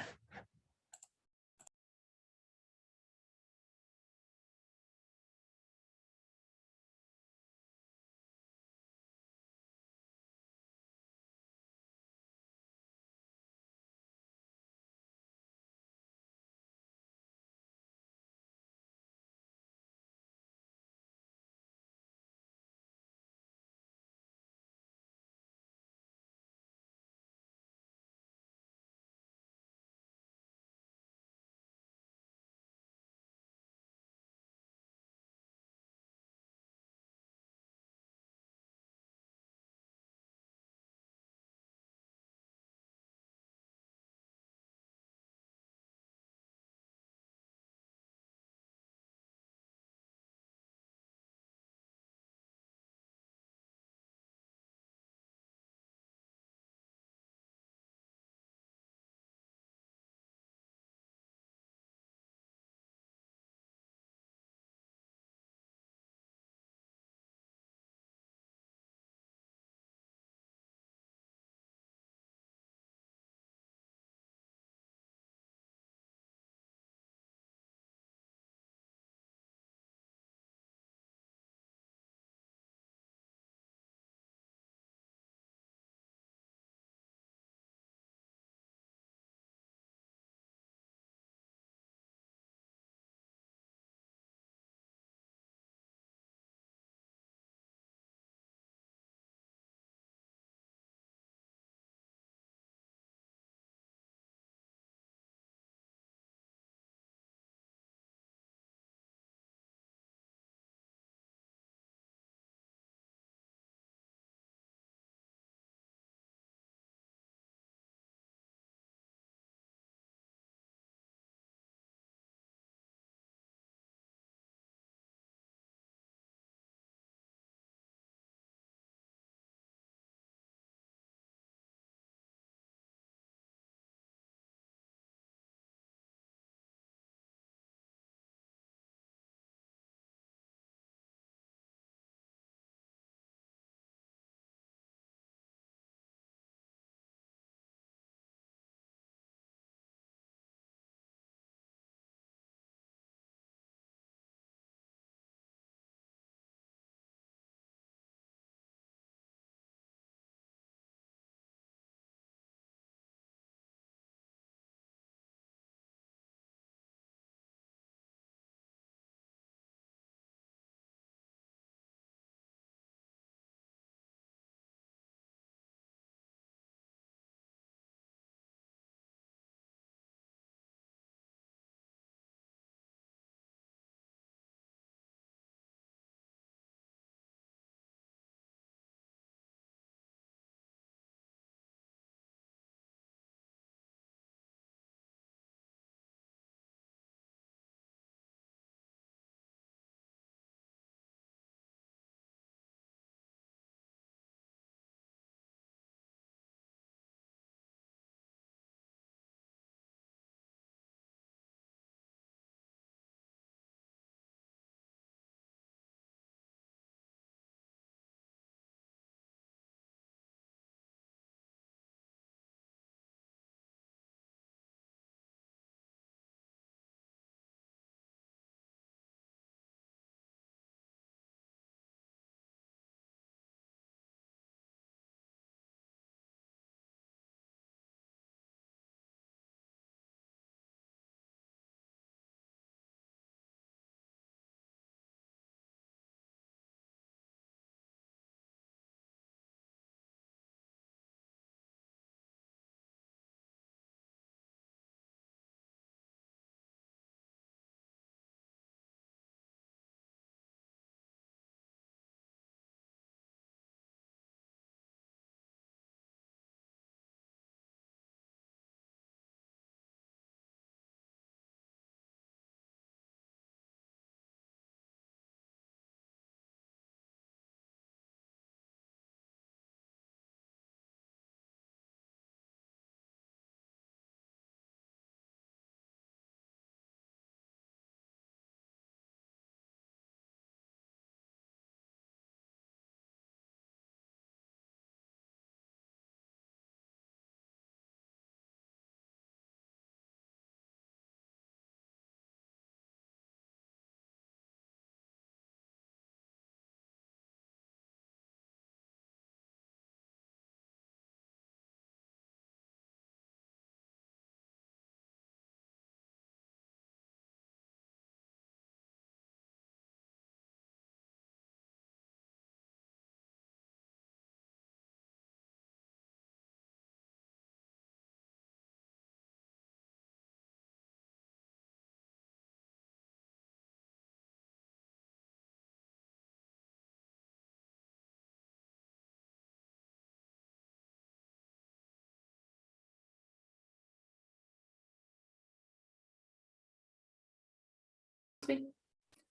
Parfait.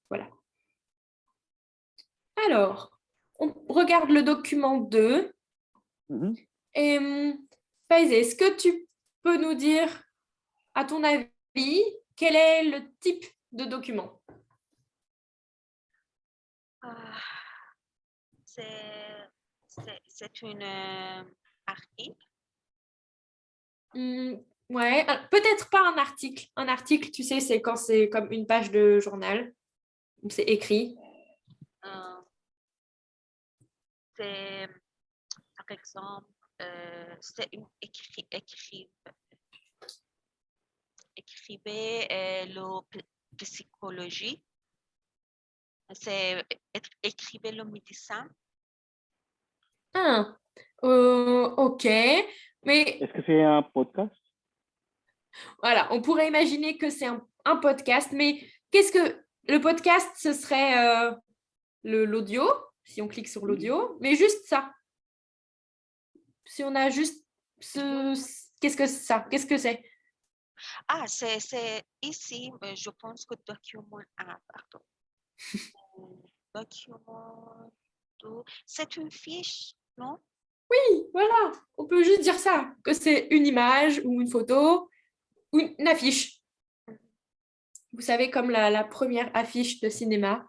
Voilà. Alors, on regarde le document 2. Mhm. Et Faiz, est-ce que tu peux nous dire, à ton avis, quel est le type de document? Ah, c'est une article. Ouais, peut-être pas un article. Un article, tu sais, c'est quand c'est comme une page de journal. C'est écrit. C'est, par exemple, c'est une écrivait la psychologie. C'est écrivait le médecin. Ah, ok. Mais Est-ce que c'est un podcast? voilà, on pourrait imaginer que c'est un podcast, mais qu'est-ce que le podcast, ce serait l'audio, si on clique sur l'audio, mais juste ça. Si on a juste qu'est-ce que c'est ça? Qu'est-ce que c'est? Ah, c'est ici, je pense que document. Ah, pardon. Document 2. C'est une fiche, non? Oui, voilà. On peut juste dire ça, que c'est une image ou une photo ou une affiche. Vous savez, comme la première affiche de cinéma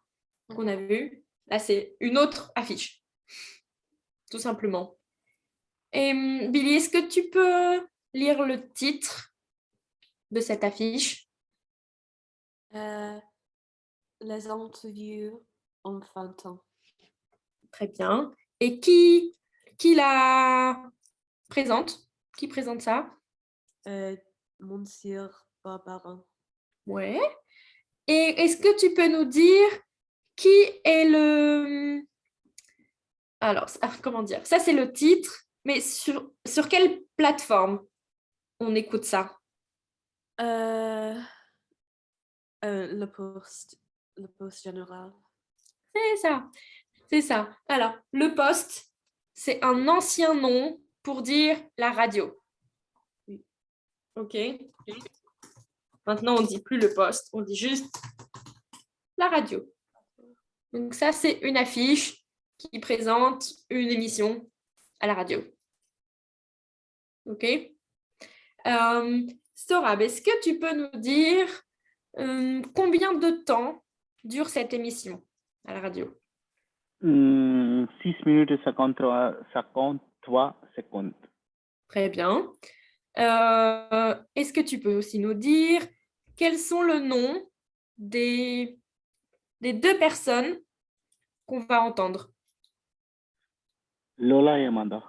qu'on a vue, là, c'est une autre affiche, tout simplement. Et Billy, est-ce que tu peux lire le titre de cette affiche? Les interviews enfantins. Très bien. Et qui la présente? Qui présente ça? Monsieur Barbarin. Ouais. Et est-ce que tu peux nous dire qui est le... Alors, comment dire? Ça, c'est le titre, mais sur quelle plateforme on écoute ça? Le poste général. C'est ça, c'est ça. Alors, le poste, c'est un ancien nom pour dire la radio. Oui. OK. Maintenant, on ne dit plus le poste, on dit juste la radio. Donc ça, c'est une affiche qui présente une émission à la radio. OK. Sorab, est-ce que tu peux nous dire combien de temps dure cette émission à la radio? 6 minutes et 53 secondes. Très bien. Est-ce que tu peux aussi nous dire quels sont le nom des deux personnes qu'on va entendre? Lola et Amanda.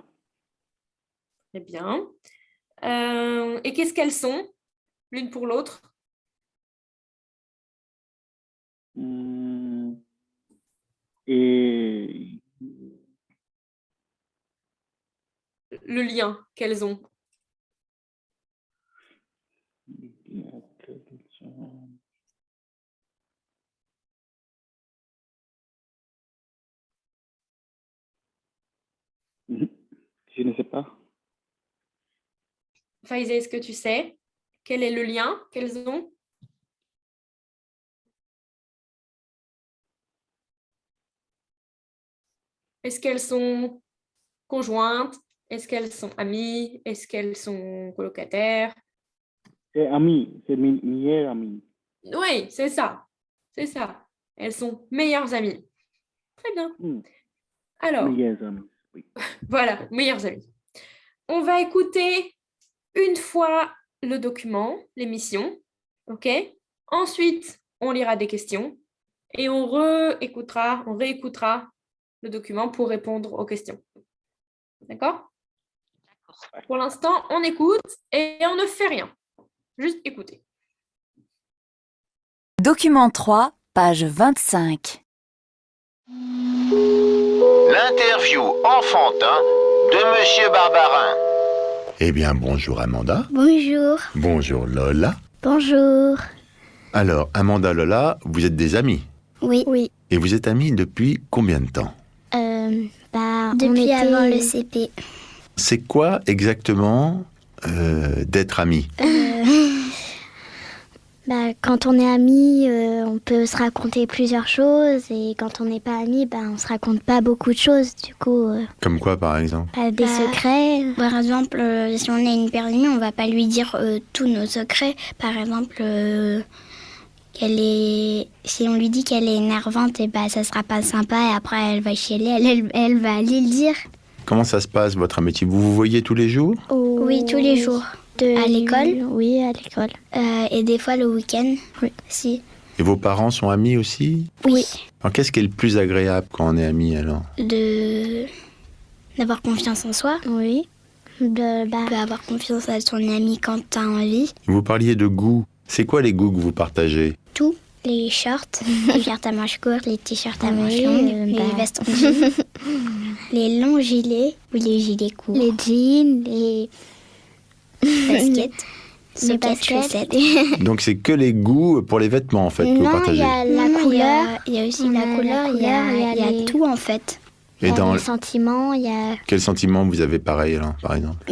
Très bien. Et qu'est-ce qu'elles sont l'une pour l'autre? Et Le lien qu'elles ont. je ne sais pas. Faiza, est-ce que tu sais quel est le lien qu'elles ont? Est-ce qu'elles sont conjointes? Est-ce qu'elles sont amies? Est-ce qu'elles sont colocataires? C'est ami, c'est meilleure amie. Oui, c'est ça. C'est ça. Elles sont meilleures amies. Très bien. Alors, Meilleures amies, oui. voilà, meilleures amies. On va écouter une fois le document, l'émission. OK? Ensuite, on lira des questions et on réécoutera le document pour répondre aux questions. D'accord? Pour l'instant, on écoute et on ne fait rien. Juste écouter. Document 3, page 25. L'interview enfantin de Monsieur Barbarin. Eh bien, bonjour Amanda. Bonjour. Bonjour Lola. Bonjour. Alors, Amanda, Lola, vous êtes des amis. Oui. Oui. Et vous êtes amis depuis combien de temps? Depuis avant le CP. C'est quoi exactement d'être amis? Quand on est amis, on peut se raconter plusieurs choses et quand on n'est pas amis, on se raconte pas beaucoup de choses. Du coup, Comme quoi, par exemple? des secrets. Par exemple, si on est une paire d'amis, on va pas lui dire tous nos secrets. Par exemple, si on lui dit qu'elle est énervante, et ça sera pas sympa et après elle va chialer, elle va aller le dire. Comment ça se passe, votre amitié? Vous vous voyez tous les jours? Oui, tous les jours. À l'école? Oui, à l'école. Et des fois le week-end? Oui. Si. Et vos parents sont amis aussi? Oui. Alors, qu'est-ce qui est le plus agréable quand on est amis, alors? D'avoir confiance en soi? Oui. On peut avoir confiance à son ami quand t'as envie. Vous parliez de goût. C'est quoi les goûts que vous partagez? Tout. Les shorts, les shorts à manches courtes, les t-shirts à manches longues, les vestes en jean, les longs gilets ou les gilets courts, les jeans, les baskets, chaussettes. Donc c'est que les goûts pour les vêtements en fait que vous Non, il partagez. y a la couleur, il y a aussi la couleur, il y a tout en fait. Et dans les sentiments, il y a... quel sentiment vous avez pareil alors, par exemple?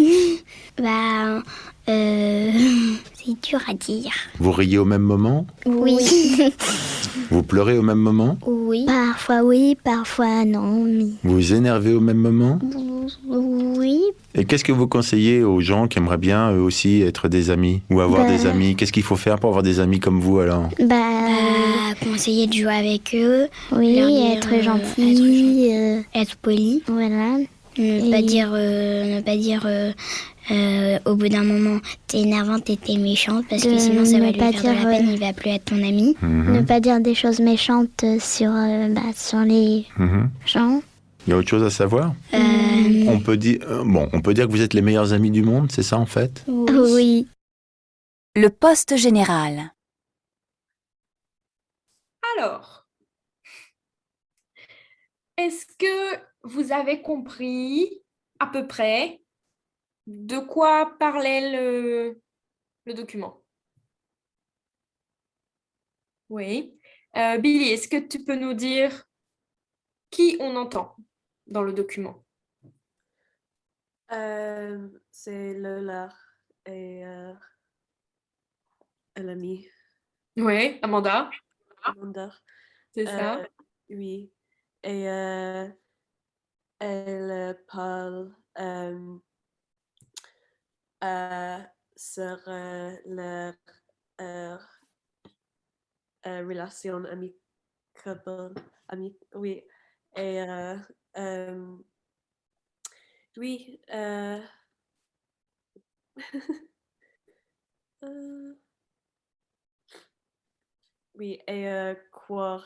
C'est dur à dire. Vous riez au même moment? Oui. Vous pleurez au même moment? Oui. Parfois non. Mais... Vous vous énervez au même moment? Oui. Et qu'est-ce que vous conseillez aux gens qui aimeraient bien eux aussi être des amis ou avoir des amis? Qu'est-ce qu'il faut faire pour avoir des amis comme vous alors? Conseiller de jouer avec eux. Oui, être gentil, être poli. Voilà. Ne pas dire au bout d'un moment t'es énervante et t'es méchante parce que sinon ça va lui faire de la peine, il va plus être ton ami. Ne pas dire des choses méchantes sur les gens. Il y a autre chose à savoir? On peut dire que vous êtes les meilleurs amis du monde, c'est ça en fait? Oui. Le poste général. Alors, est-ce que vous avez compris à peu près de quoi parlait le document? Oui. Billy, est-ce que tu peux nous dire qui on entend dans le document? C'est Lola et l'ami Oui, Amanda, Amanda. c'est ça. Oui. Et elle parle sur leur relation amicale. Oui. Et oui. Oui, et quoi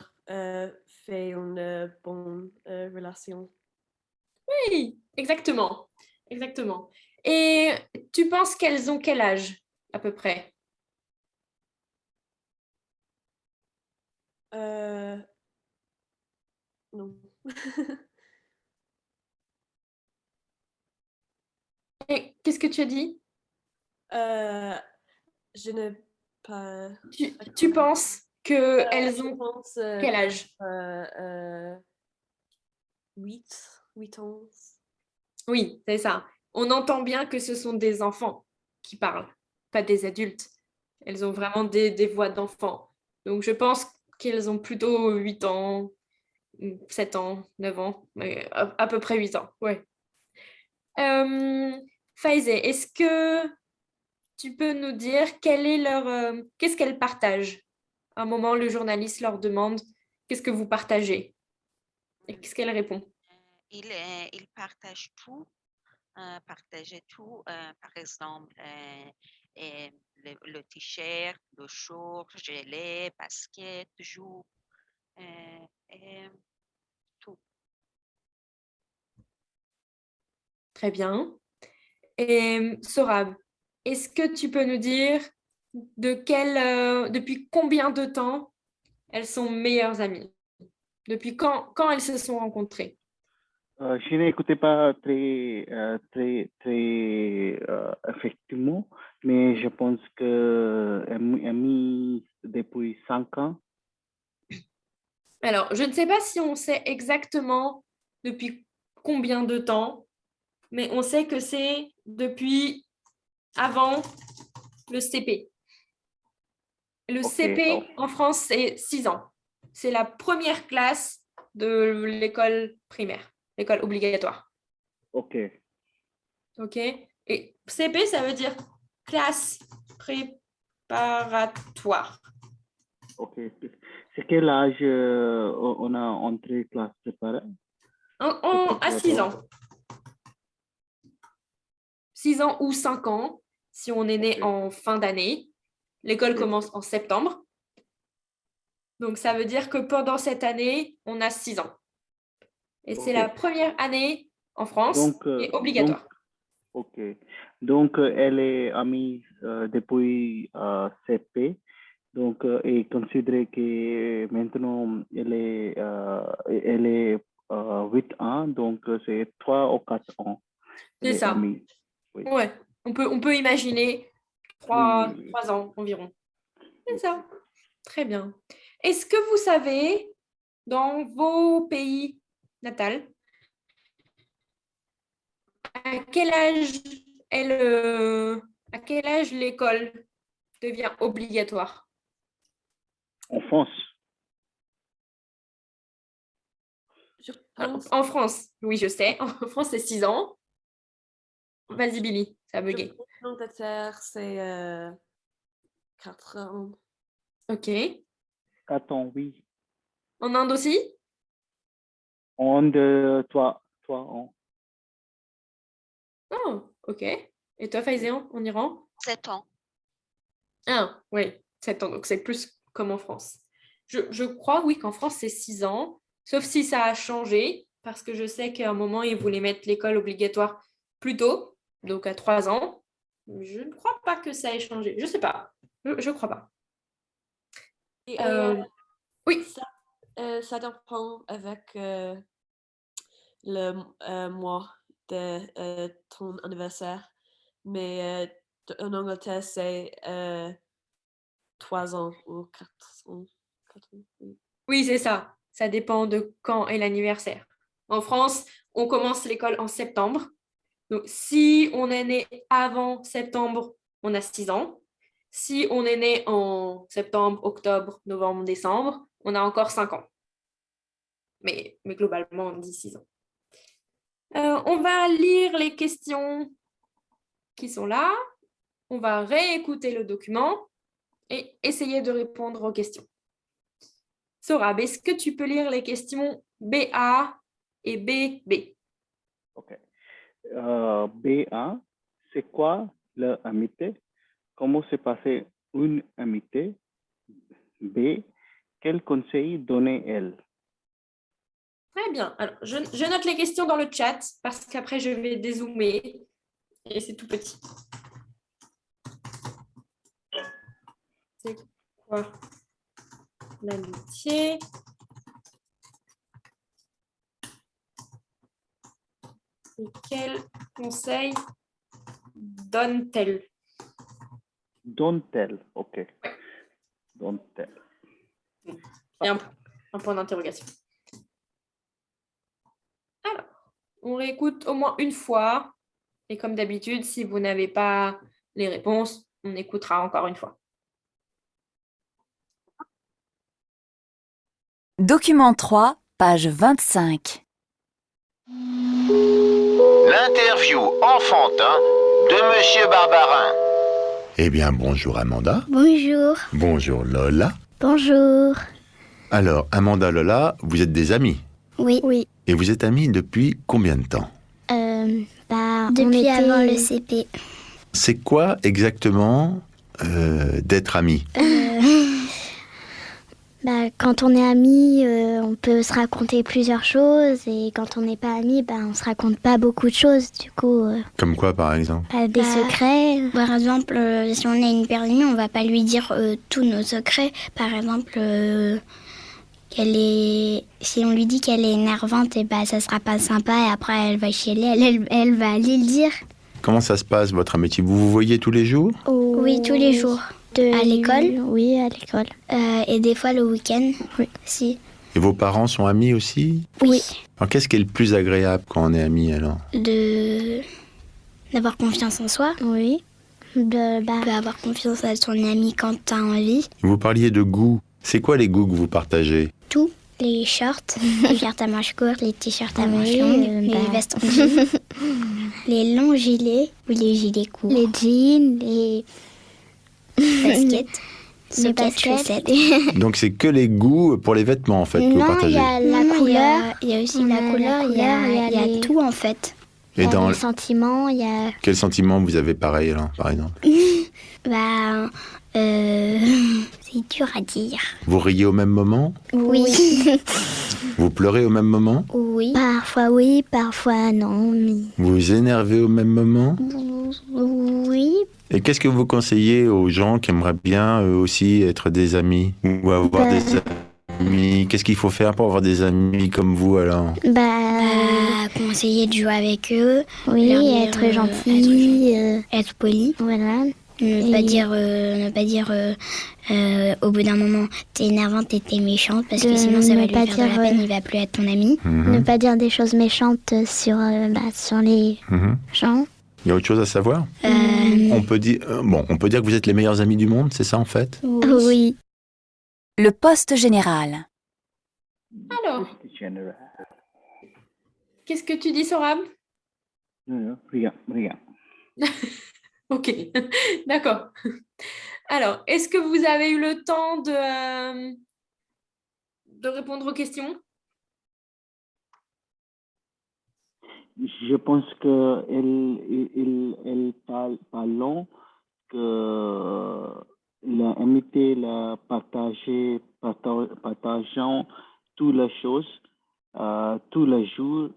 fait une bonne relation? Oui, exactement. Exactement. Et tu penses qu'elles ont quel âge à peu près? Non. Et qu'est-ce que tu as dit? Je n'ai pas... Tu penses qu'elles je ont pense quel âge? 8 ans. Oui, c'est ça. On entend bien que ce sont des enfants qui parlent, pas des adultes. Elles ont vraiment des voix d'enfants. Donc, je pense qu'elles ont plutôt 8 ans, 7 ans, 9 ans, mais à peu près 8 ans, ouais. Faize, est-ce que tu peux nous dire quel est qu'est-ce qu'elles partagent? À un moment, le journaliste leur demande qu'est-ce que vous partagez? Et qu'est-ce qu'elle répond? Il partage tout, partageait tout, par exemple, le t-shirt, le short, gilet, basket, joue, et tout. Très bien. Et Sorab, est-ce que tu peux nous dire depuis combien de temps elles sont meilleures amies? Depuis quand elles se sont rencontrées? Je n'écoutais pas très effectivement, mais je pense que ami depuis 5 ans. Alors, je ne sais pas si on sait exactement depuis combien de temps, mais on sait que c'est depuis avant le CP. Le Ok, CP oh. en France, c'est 6 ans. C'est la première classe de l'école primaire, l'école obligatoire. Ok. OK? Et CP, ça veut dire classe préparatoire. Ok. C'est quel âge on a entré classe préparée? À 6 ans. 6 ans ou 5 ans, si on est né Ok. en fin d'année. L'école Ok. commence en septembre. Donc, ça veut dire que pendant cette année, on a 6 ans. Et c'est Ok. la première année en France Donc, qui est obligatoire. ok. Donc, elle est amie depuis CP. Donc, et considérez que maintenant, elle est 8 ans. Donc, c'est 3 ou 4 ans. Elle C'est est ça. amie. Oui. Ouais, on peut imaginer Oui, oui. 3 ans environ. C'est ça. Très bien. Est-ce que vous savez, dans vos pays natals, à quel âge à quel âge l'école devient obligatoire? En France. Je pense En France, oui, je sais. En France, c'est 6 ans. Vas-y, Billy, ça a que bugué. en Angleterre, c'est 4 ans. OK. 4 ans, oui. En Inde aussi? En 3 ans. Oh, OK. Et toi, Faiséan, en Iran? 7 ans. Ah, oui, 7 ans. Donc, c'est plus comme en France. Je crois, oui, qu'en France, c'est 6 ans, sauf si ça a changé, parce que je sais qu'à un moment, ils voulaient mettre l'école obligatoire plus tôt, donc à 3 ans. Je ne crois pas que ça ait changé. Je ne sais pas. Je crois pas. Et Oui, ça dépend avec le mois de ton anniversaire. Mais en Angleterre, c'est 3 ans ou 4 ans. 4 ans, oui. oui, c'est ça. Ça dépend de quand est l'anniversaire. En France, on commence l'école en septembre. Donc, si on est né avant septembre, on a 6 ans. Si on est né en septembre, octobre, novembre, décembre, on a encore 5 ans. Mais globalement, on dit 6 ans. On va lire les questions qui sont là. On va réécouter le document et essayer de répondre aux questions. Sorab, est-ce que tu peux lire les questions BA et BB? Ok. B1, c'est quoi l'amitié? Comment s'est passée une amitié? B, quel conseil donnait-elle? Très bien. Alors, je note les questions dans le chat parce qu'après, je vais dézoomer et c'est tout petit. C'est quoi l'amitié? Et quel conseil donne-t-elle? Donne-t-elle? Ok. Donne-t-elle? Et un point d'interrogation. Alors, on réécoute au moins une fois. Et comme d'habitude, si vous n'avez pas les réponses, on écoutera encore une fois. Document 3, page 25. L'interview enfantin de Monsieur Barbarin. Eh bien, bonjour Amanda. Bonjour. Bonjour Lola. Bonjour. Alors, Amanda, Lola, vous êtes des amis. Oui. Oui. Et vous êtes amis depuis combien de temps? Depuis avant le CP. C'est quoi exactement d'être amis? Quand on est amis, on peut se raconter plusieurs choses. Et quand on n'est pas amis, on se raconte pas beaucoup de choses. Du coup, Comme quoi, par exemple? des secrets. Par exemple, si on est une personne, on va pas lui dire tous nos secrets. Par exemple, si on lui dit qu'elle est énervante, et ça sera pas sympa. Et après, elle va chialer, elle va aller le dire. Comment ça se passe, votre amitié? Vous vous voyez tous les jours? Oui, tous les jours. À l'école? Oui, à l'école. Et des fois le week-end? Oui. Si. Et vos parents sont amis aussi? Oui. Alors, qu'est-ce qui est le plus agréable quand on est amis, alors? D'avoir confiance en soi? Oui. peut avoir confiance à son ami quand t'as envie. Vous parliez de goût. C'est quoi les goûts que vous partagez? Tout. Les shorts, les shorts à manches courtes, les t-shirts à manches longues, les vestes en jean, les longs gilets ou les gilets courts, les jeans, les baskets, sockets, chaussettes. Donc c'est que les goûts pour les vêtements en fait que vous Non, il partagez. y a la couleur, il y a aussi la couleur, il y a tout en fait. Et Il y a dans les sentiments, il y a... quel sentiment vous avez pareil là, par exemple? Bah, c'est dur à dire. Vous riez au même moment? Oui. Vous pleurez au même moment? Oui. Parfois non. Mais... Vous vous énervez au même moment? Oui. Et qu'est-ce que vous conseillez aux gens qui aimeraient bien eux aussi être des amis ou avoir des amis? Qu'est-ce qu'il faut faire pour avoir des amis comme vous alors? Conseiller de jouer avec eux. Oui, être gentil, être poli. Voilà. Ne pas dire au bout d'un moment t'es énervante et t'es méchante parce que sinon ça va lui faire de la peine, il va plus être ton ami. Ne pas dire des choses méchantes sur les gens. Il y a autre chose à savoir? On peut dire que vous êtes les meilleurs amis du monde, c'est ça en fait? Oui. Le poste général. Alors, Général. qu'est-ce que tu dis, Sorab? Non, rien. Ok, d'accord. Alors, est-ce que vous avez eu le temps de répondre aux questions? Je pense qu'elle parle que l'amitié, partageant toutes les choses, tous les jours,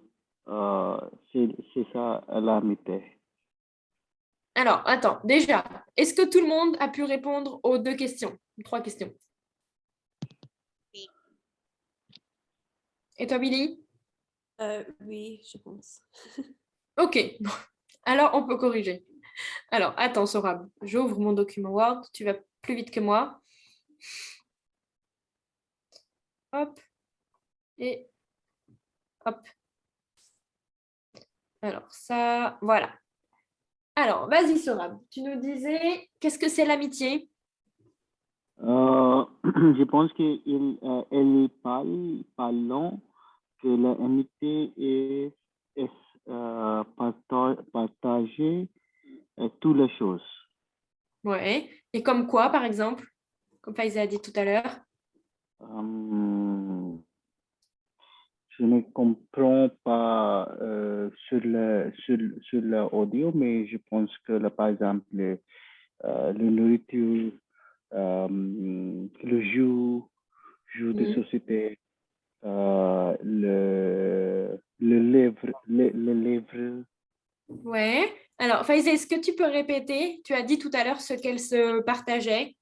c'est ça l'amitié. Alors, attends, déjà, est-ce que tout le monde a pu répondre aux 2 questions, 3 questions? Oui. Et toi, Billy? Oui, je pense. Ok, bon. Alors on peut corriger. Alors, attends, Sorab, j'ouvre mon document Word, tu vas plus vite que moi. Hop, et hop. Alors, ça, voilà. Alors, vas-y, Sorab, tu nous disais, qu'est-ce que c'est l'amitié? Je pense qu'elle parlant que l'amitié est partager toutes les choses. Ouais. Et comme quoi, par exemple? Comme Faiza a dit tout à l'heure. Je ne comprends pas sur l'audio, mais je pense que, par exemple, la nourriture, le jeu de société, le livre. Ouais. Alors, Faiza, est-ce que tu peux répéter? Tu as dit tout à l'heure ce qu'elles se partageaient.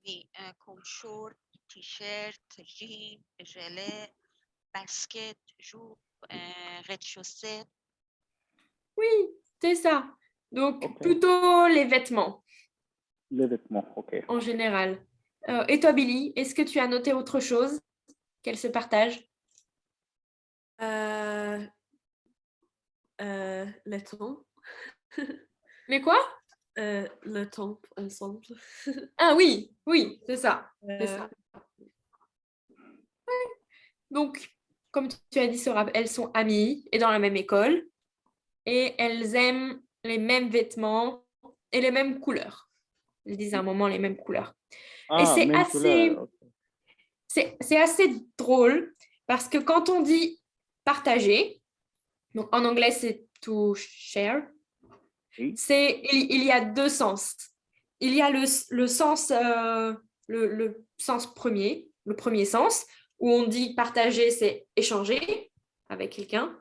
Oui, comme short, t-shirt, jean, gilet, basket, jupe, rez-de-chaussée. Oui, c'est ça. Donc, Ok. plutôt les vêtements Les vêtements, ok. en général. Et toi, Billy, est-ce que tu as noté autre chose qu'elles se partagent? Le temps. Mais quoi? Le temps ensemble. Ah oui, c'est ça. C'est ça. Donc, comme tu as dit, Sorab, elles sont amies et dans la même école et elles aiment les mêmes vêtements et les mêmes couleurs. Elles disent à un moment les mêmes couleurs. Et c'est même assez, couleur, ok. c'est assez drôle parce que quand on dit partager, donc en anglais c'est to share, Oui. il y a 2 sens. Il y a le sens, le sens premier, le premier sens, où on dit partager, c'est échanger avec quelqu'un.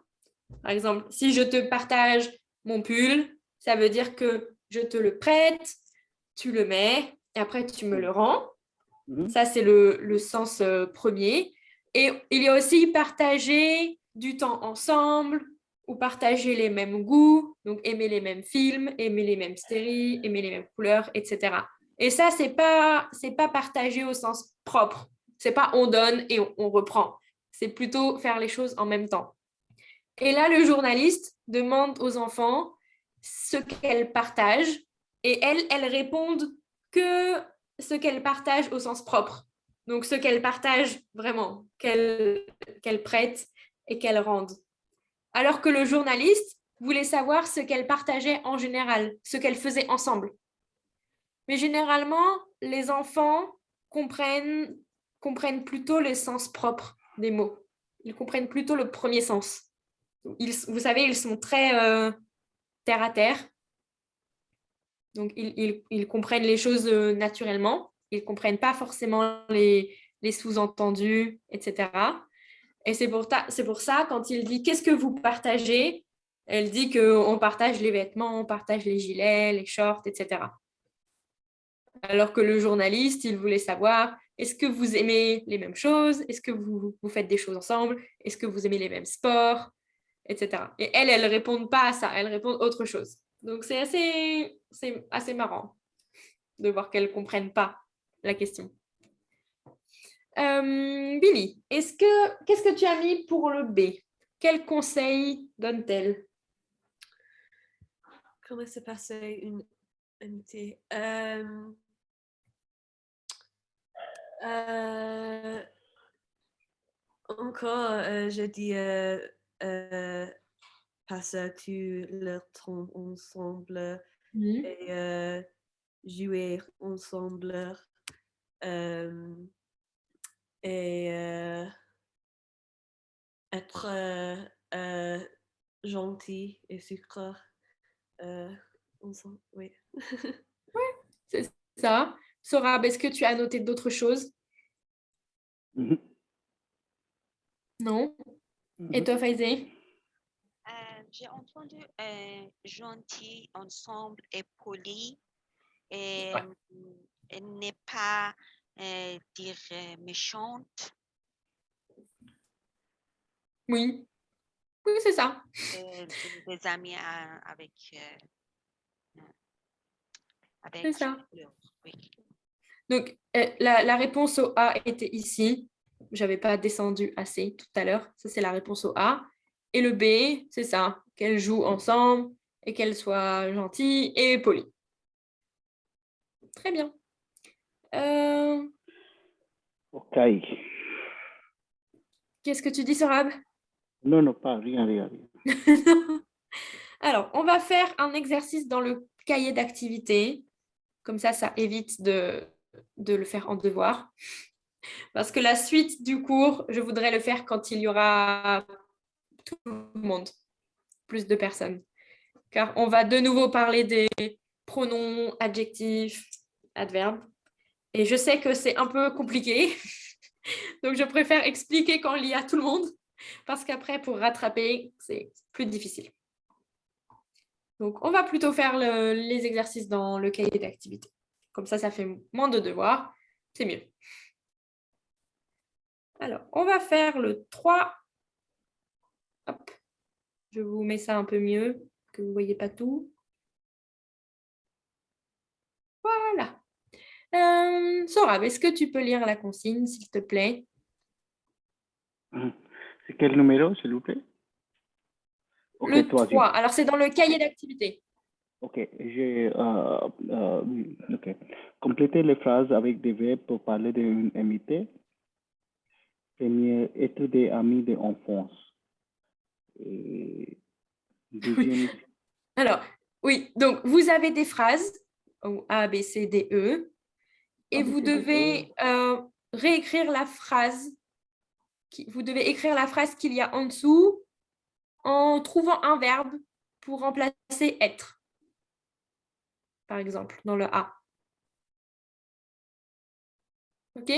Par exemple, si je te partage mon pull, ça veut dire que je te le prête, tu le mets, et après tu me le rends. Ça, c'est le sens premier. Et il y a aussi partager du temps ensemble ou partager les mêmes goûts, donc aimer les mêmes films, aimer les mêmes séries, aimer les mêmes couleurs, etc. Et ça, c'est pas partager au sens propre. C'est pas on donne et on reprend. C'est plutôt faire les choses en même temps. Et là, le journaliste demande aux enfants ce qu'elles partagent Et elles répondent que ce qu'elles partagent au sens propre. Donc, ce qu'elles partagent vraiment, qu'elles prêtent et qu'elles rendent. Alors que le journaliste voulait savoir ce qu'elles partageaient en général, ce qu'elles faisaient ensemble. Mais généralement, les enfants comprennent plutôt le sens propre des mots. Ils comprennent plutôt le premier sens. Vous savez, ils sont très terre à terre. Donc, ils comprennent les choses naturellement. Ils ne comprennent pas forcément les sous-entendus, etc. Et c'est pour ça, quand il dit « Qu'est-ce que vous partagez ?» Elle dit qu'on partage les vêtements, on partage les gilets, les shorts, etc. Alors que le journaliste, il voulait savoir « Est-ce que vous aimez les mêmes choses? Est-ce que vous faites des choses ensemble? Est-ce que vous aimez les mêmes sports? Etc. » Et elles ne répondent pas à ça, elles répondent autre chose. Donc, c'est assez marrant de voir qu'elles ne comprennent pas la question. Billy, qu'est-ce que tu as mis pour le B? Quel conseil donne-t-elle? Comment se passer une amitié? Encore, je dis passer tout le temps ensemble et jouer ensemble et être gentil et sucre ensemble, oui. C'est ça. Sorab, est-ce que tu as noté d'autres choses? Non? Et toi, Faizé? J'ai entendu gentil, ensemble et poli et n'est pas dire méchante. Oui. Oui, c'est ça. Des amis avec C'est ça. Oui. Donc, la réponse au A était ici. Je n'avais pas descendu assez tout à l'heure. Ça, c'est la réponse au A. Et le B, c'est ça. Qu'elles jouent ensemble et qu'elles soient gentilles et polies. Très bien. Ok. Qu'est-ce que tu dis, Sorab? Non, pas rien. Alors, on va faire un exercice dans le cahier d'activité. Comme ça évite de le faire en devoir. Parce que la suite du cours, je voudrais le faire quand il y aura tout le monde, plus de personnes. Car on va de nouveau parler des pronoms, adjectifs, adverbes. Et je sais que c'est un peu compliqué. Donc, je préfère expliquer quand il y a tout le monde. Parce qu'après, pour rattraper, c'est plus difficile. Donc, on va plutôt faire les exercices dans le cahier d'activité. Comme ça fait moins de devoirs. C'est mieux. Alors, on va faire le 3. Hop. Je vous mets ça un peu mieux, que vous ne voyez pas tout. Voilà. Sorab, est-ce que tu peux lire la consigne, s'il te plaît? C'est quel numéro, s'il vous plaît? Le 3. Alors, c'est dans le cahier d'activité. Ok. Complétez les phrases avec des verbes pour parler d'une amitié. Premier, être des amis d'enfance. Deuxième. Alors, oui, donc vous avez des phrases, A, B, C, D, E, et vous devez réécrire la phrase. Vous devez écrire la phrase qu'il y a en dessous en trouvant un verbe pour remplacer être, par exemple, dans le A. OK?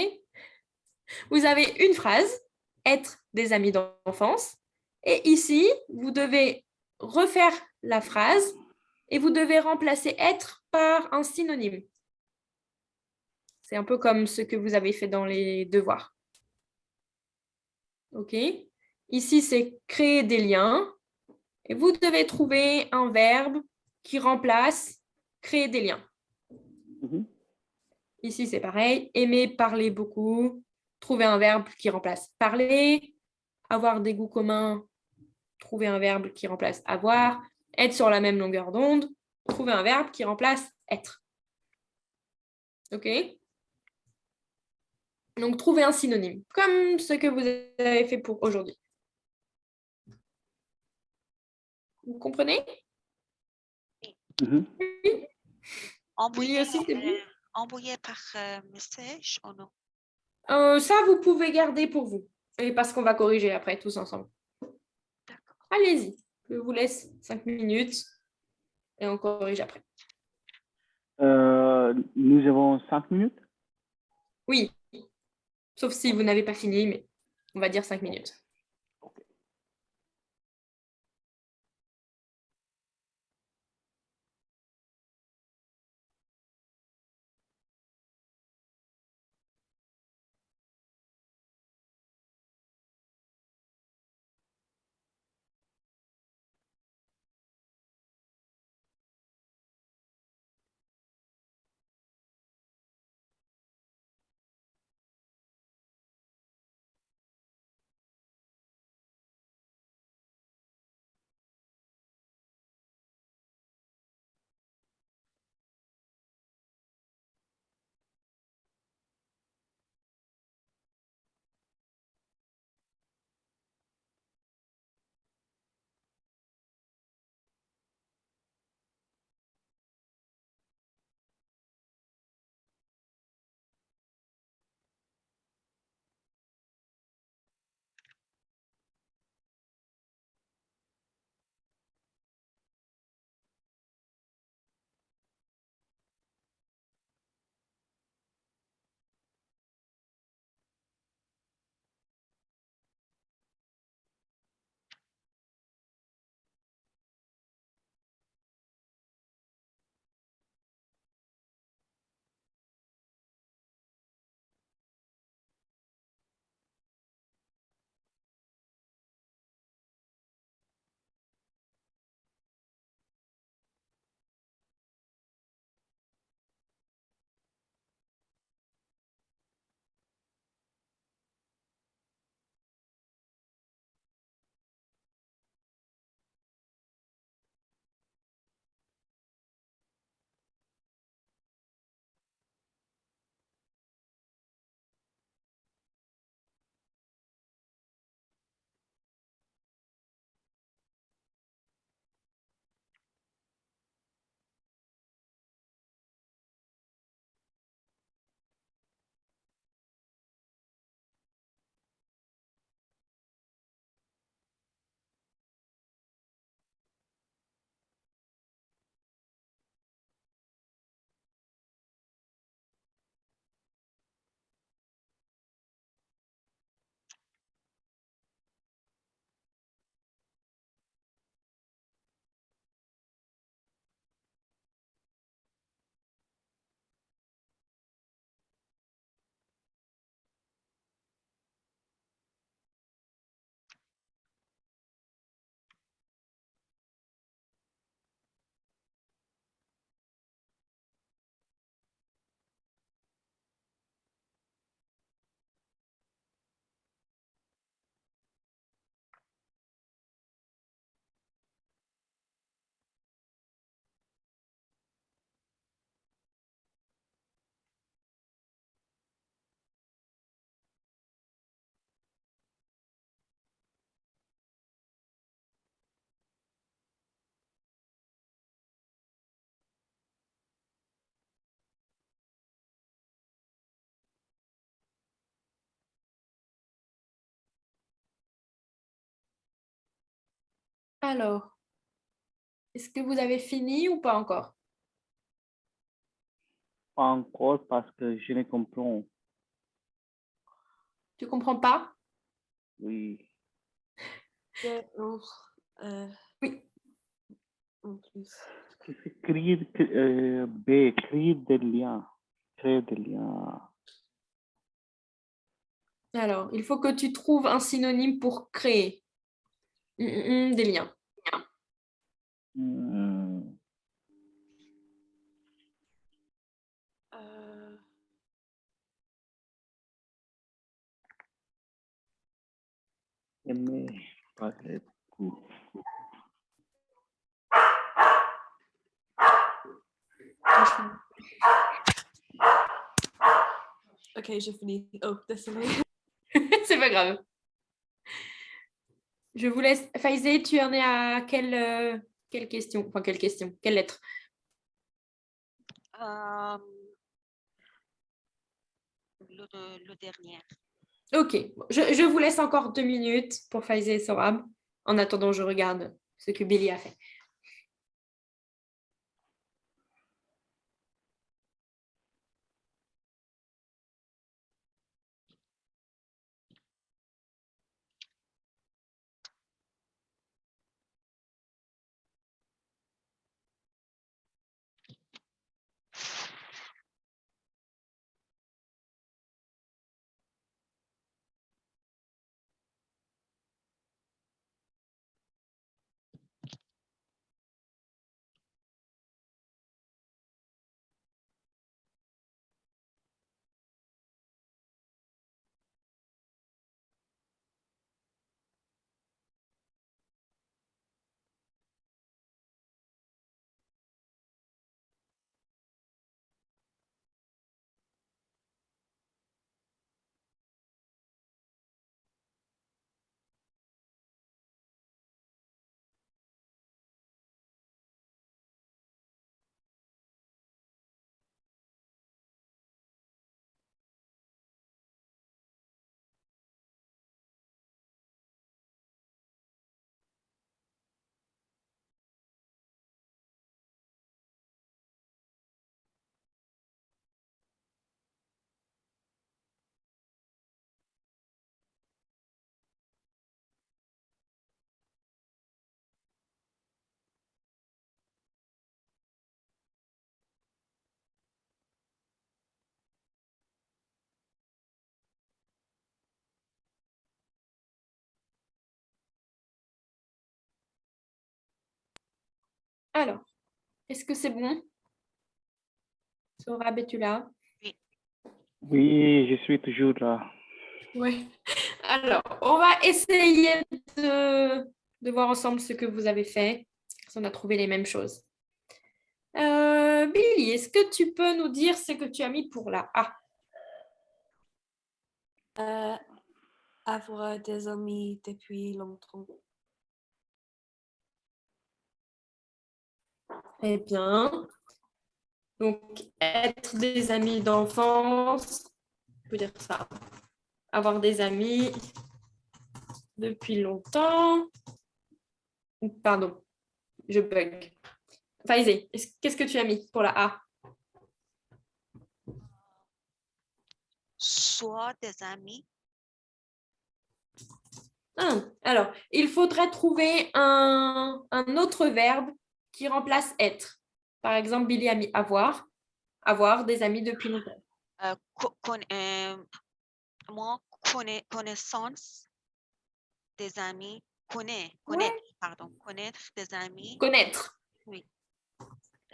Vous avez une phrase, être des amis d'enfance, et ici, vous devez refaire la phrase et vous devez remplacer être par un synonyme. C'est un peu comme ce que vous avez fait dans les devoirs. OK? Ici, c'est créer des liens. Et vous devez trouver un verbe qui remplace créer des liens. Ici, c'est pareil. Aimer, parler beaucoup. Trouver un verbe qui remplace parler. Avoir des goûts communs. Trouver un verbe qui remplace avoir. Être sur la même longueur d'onde. Trouver un verbe qui remplace être. OK? Donc, trouvez un synonyme, comme ce que vous avez fait pour aujourd'hui. Vous comprenez? Mhm. Oui, Envoyer, aussi, c'est bon. envoyer par message ou non? Ça, vous pouvez garder pour vous. Et parce qu'on va corriger après, tous ensemble. D'accord. Allez-y. Je vous laisse 5 minutes et on corrige après. Nous avons 5 minutes. Oui, sauf si vous n'avez pas fini, mais on va dire 5 minutes. Alors, est-ce que vous avez fini ou pas encore? Pas encore parce que je ne comprends. Tu comprends pas? Oui. Oui. En plus. Créer des liens. Créer des liens. Alors, il faut que tu trouves un synonyme pour créer des liens. Hmm. Aimer, parler beaucoup. Ok, j'ai fini. Oh, désolé. C'est pas grave. Je vous laisse. Faïzé, tu en es à quelle question? Enfin, quelle question? Quelle lettre? Le dernier. Ok. Je vous laisse encore 2 minutes pour Faïzé et Sorab. En attendant, je regarde ce que Billy a fait. Alors, est-ce que c'est bon? Sorab, es-tu là? Oui, je suis toujours là. Oui. Alors, on va essayer de voir ensemble ce que vous avez fait, si on a trouvé les mêmes choses. Billy, est-ce que tu peux nous dire ce que tu as mis pour la A? Avoir des amis depuis longtemps. Très bien. Donc, être des amis d'enfance, on peut dire ça. Avoir des amis depuis longtemps. Pardon, je bug. Faïzé, qu'est-ce que tu as mis pour la A? Soit des amis. Alors, il faudrait trouver un autre verbe qui remplace être. Par exemple, Billy a mis avoir des amis depuis longtemps. Connaissance des amis. Connaître des amis. Connaître. Oui.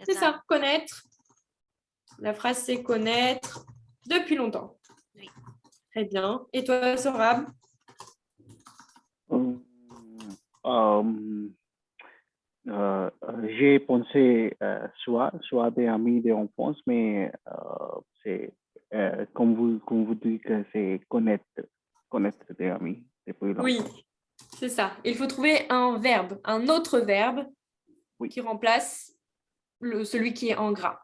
C'est ça, connaître. La phrase, c'est connaître depuis longtemps. Oui. Très bien. Et toi, Sorab? J'ai pensé soit des amis d'enfance, mais c'est comme vous dites que c'est connaître des amis depuis longtemps. Oui, c'est ça. Il faut trouver un verbe, un autre verbe qui remplace celui qui est en gras.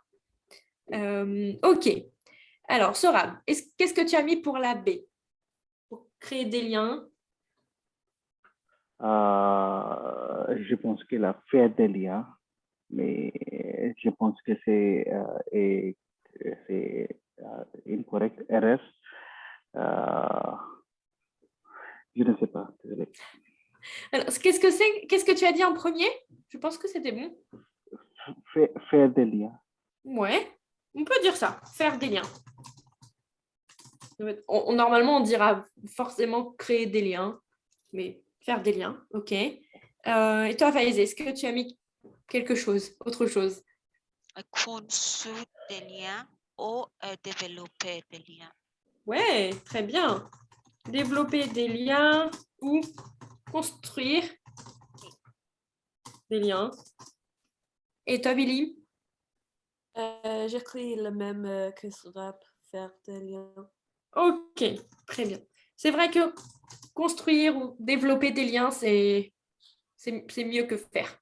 Ok. Alors, Sorab, qu'est-ce que tu as mis pour la B? Pour créer des liens. Je pense qu'il a fait des liens, mais je pense que c'est incorrect. RS. Je ne sais pas. Désolé. Alors, qu'est-ce que tu as dit en premier? Je pense que c'était bon. Faire des liens. Ouais, on peut dire ça, faire des liens. Normalement, on dira forcément créer des liens, mais faire des liens, ok. Et toi, Faïzé, est-ce que tu as mis quelque chose, autre chose? Construire des liens ou développer des liens. Ouais, très bien. Développer des liens ou construire des liens. Et toi, Billy? J'écris le même que Sorab, faire des liens. Ok, très bien. C'est vrai que construire ou développer des liens, c'est mieux que faire,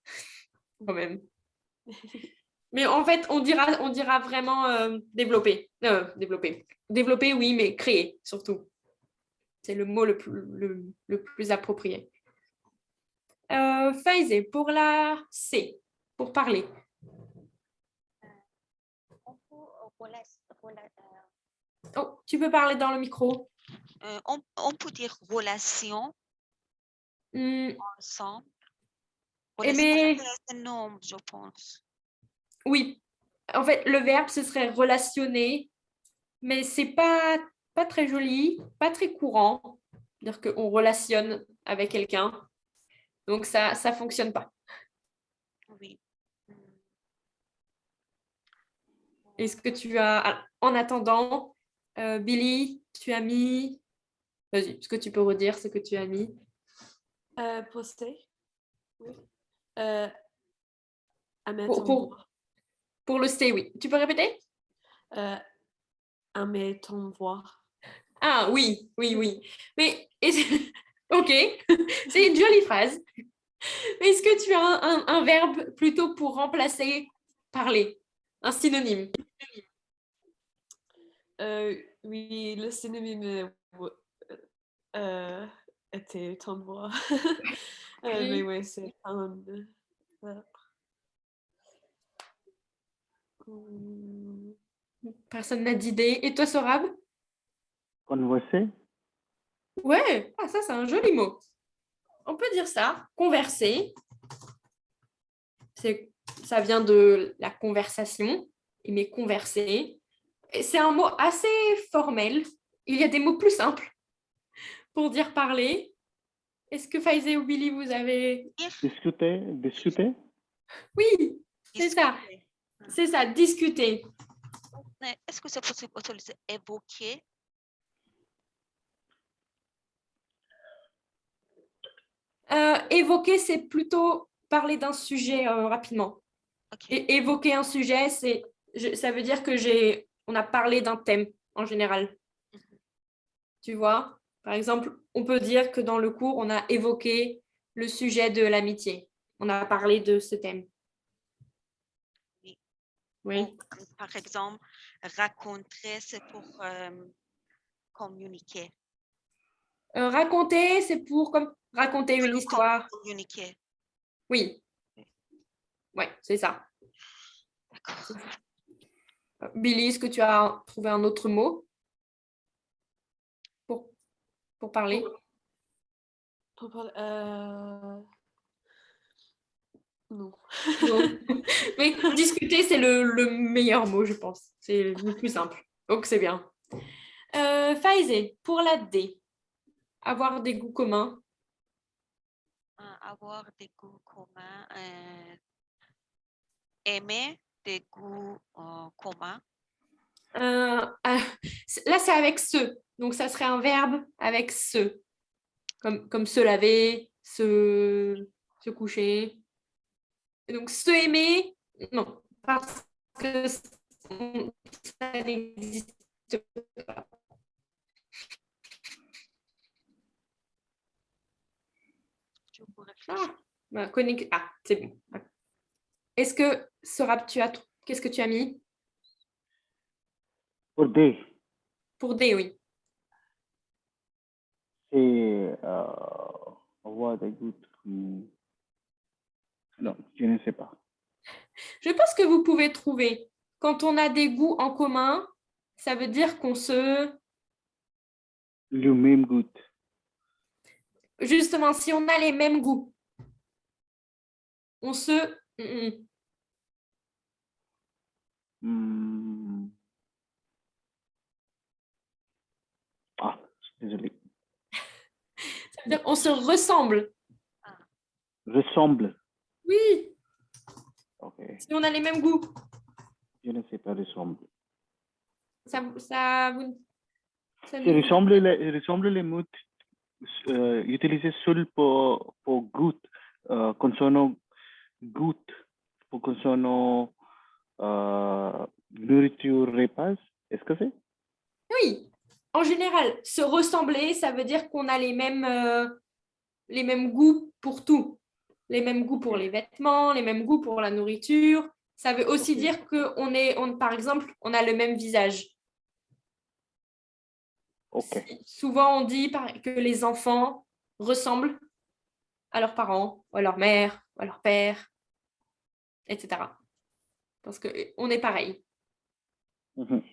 quand même. Mais en fait, on dira vraiment développer. Développer. Développer, oui, mais créer, surtout. C'est le mot le plus approprié. Faisy, pour la C, pour parler. Oh, tu peux parler dans le micro. On peut dire relation ensemble. Mais C'est un nom, je pense. oui, en fait, le verbe, ce serait relationner, mais c'est pas très joli, pas très courant. C'est-à-dire qu'on relationne avec quelqu'un. Donc, ça fonctionne pas. Oui. Est-ce que tu as... En attendant, Billy, tu as mis... Vas-y, est-ce que tu peux redire ce que tu as mis? Poster. Oui. À mettre en voix. Pour le C, oui. Tu peux répéter? À mettre en voix. Ah oui. Mais, ok, c'est une jolie phrase. Mais est-ce que tu as un verbe plutôt pour remplacer parler? Un synonyme? Oui, le synonyme était en voix. Mais oui, c'est un verbe. Personne n'a d'idée. Et toi, Sorab? Converser. Ouais, ça c'est un joli mot. On peut dire ça, converser. Ça vient de la conversation, aimer converser. Et c'est un mot assez formel. Il y a des mots plus simples pour dire parler. Est-ce que Faisy ou Billy, vous avez... Discuter. Oui, c'est ça. C'est ça, discuter. Est-ce que c'est possible d'utiliser évoquer? Évoquer, c'est plutôt parler d'un sujet rapidement. Okay. Et évoquer un sujet, ça veut dire que on a parlé d'un thème en général. Tu vois? Par exemple, on peut dire que dans le cours, on a évoqué le sujet de l'amitié. On a parlé de ce thème. Oui. Oui. Par exemple, raconter, c'est pour communiquer. Raconter, c'est pour raconter une histoire. Communiquer. Oui. Oui, c'est ça. D'accord. Billy, est-ce que tu as trouvé un autre mot pour parler? Pour parler, non. Mais discuter, c'est le meilleur mot, je pense. C'est le plus simple. Donc, c'est bien. Faisy, pour la D, avoir des goûts communs. Avoir des goûts communs. Aimer des goûts communs. Là, c'est avec se. Donc, ça serait un verbe avec se. Comme se laver, se coucher. Et donc, se aimer, non, parce que ça n'existe pas. C'est bon. Est-ce que, Sorab, qu'est-ce que tu as mis? Pour D. Pour D, oui. C'est avoir des goûts. Non, je ne sais pas. Je pense que vous pouvez trouver. Quand on a des goûts en commun, ça veut dire qu'on se... Le même goût. Justement, si on a les mêmes goûts, on se... Ah, désolé. Ça veut dire on se ressemble. Ressemble. Oui. Ok. Si on a les mêmes goûts. Je ne sais pas ressemble. Ça ressemble les mots utilisés seuls pour goût, concernant goût, pour concernant nourriture repas. Est-ce que c'est? Oui, en général, se ressembler, ça veut dire qu'on a les mêmes goûts pour tout. Les mêmes goûts pour les vêtements, les mêmes goûts pour la nourriture. Ça veut aussi dire que par exemple, on a le même visage. Ok. Souvent, on dit que les enfants ressemblent à leurs parents, ou à leur mère, ou à leur père, etc. Parce qu'on est pareil. Mhm.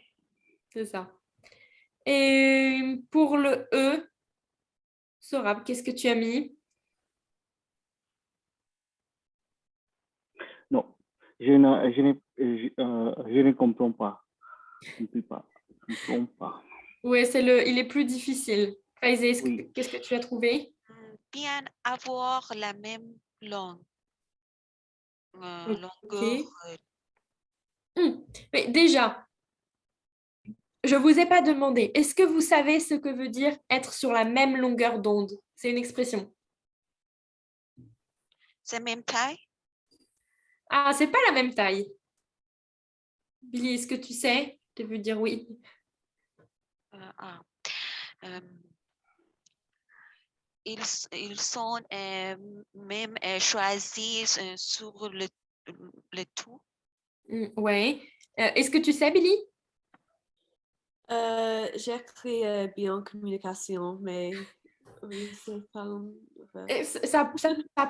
C'est ça. Et pour le E, Sorab, qu'est-ce que tu as mis? Non, je ne comprends pas. Je ne peux pas. Je ne comprends pas. Oui, il est plus difficile. Faisy, Oui. qu'est-ce que tu as trouvé? Bien avoir la même langue, longueur. Ok. Mais déjà, je ne vous ai pas demandé, est-ce que vous savez ce que veut dire être sur la même longueur d'onde? C'est une expression. C'est même taille? Ah, c'est pas la même taille. Billy, est-ce que tu sais? Tu veux dire oui. Euh, ils sont même choisis sur le tout. Ouais. Est-ce que tu sais, Billy? J'ai écrit bien communication, mais oui, c'est pas... Ça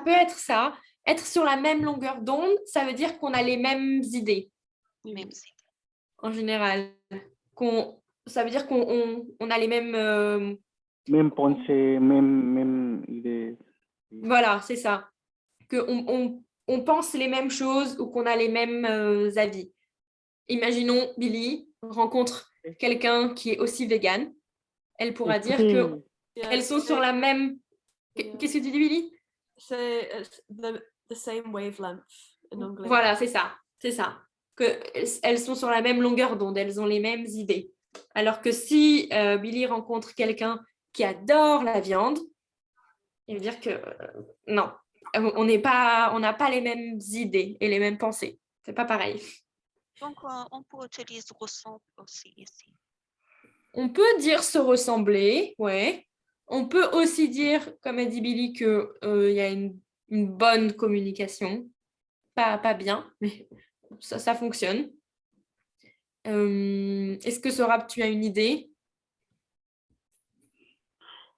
peut être ça. Être sur la même longueur d'onde, ça veut dire qu'on a les mêmes idées, Même en général. Ça veut dire qu'on a les mêmes... Même pensée, même idée. Voilà, c'est ça. On pense les mêmes choses ou qu'on a les mêmes avis. Imaginons Billy rencontre quelqu'un qui est aussi vegan. Elle pourra dire que elles sont sur la même... Qu'est-ce que tu dis, Billy? C'est the same wavelength en anglais. Voilà, c'est ça. C'est ça. Elles sont sur la même longueur d'onde, elles ont les mêmes idées. Alors que si Billy rencontre quelqu'un qui adore la viande, il veut dire que non, on n'a pas les mêmes idées et les mêmes pensées. C'est pas pareil. Donc, on peut utiliser ressemble aussi ici. On peut dire se ressembler, ouais. On peut aussi dire, comme a dit Billy, qu'il y a une bonne communication. Pas bien, mais ça fonctionne. Est-ce que Sorab, tu as une idée?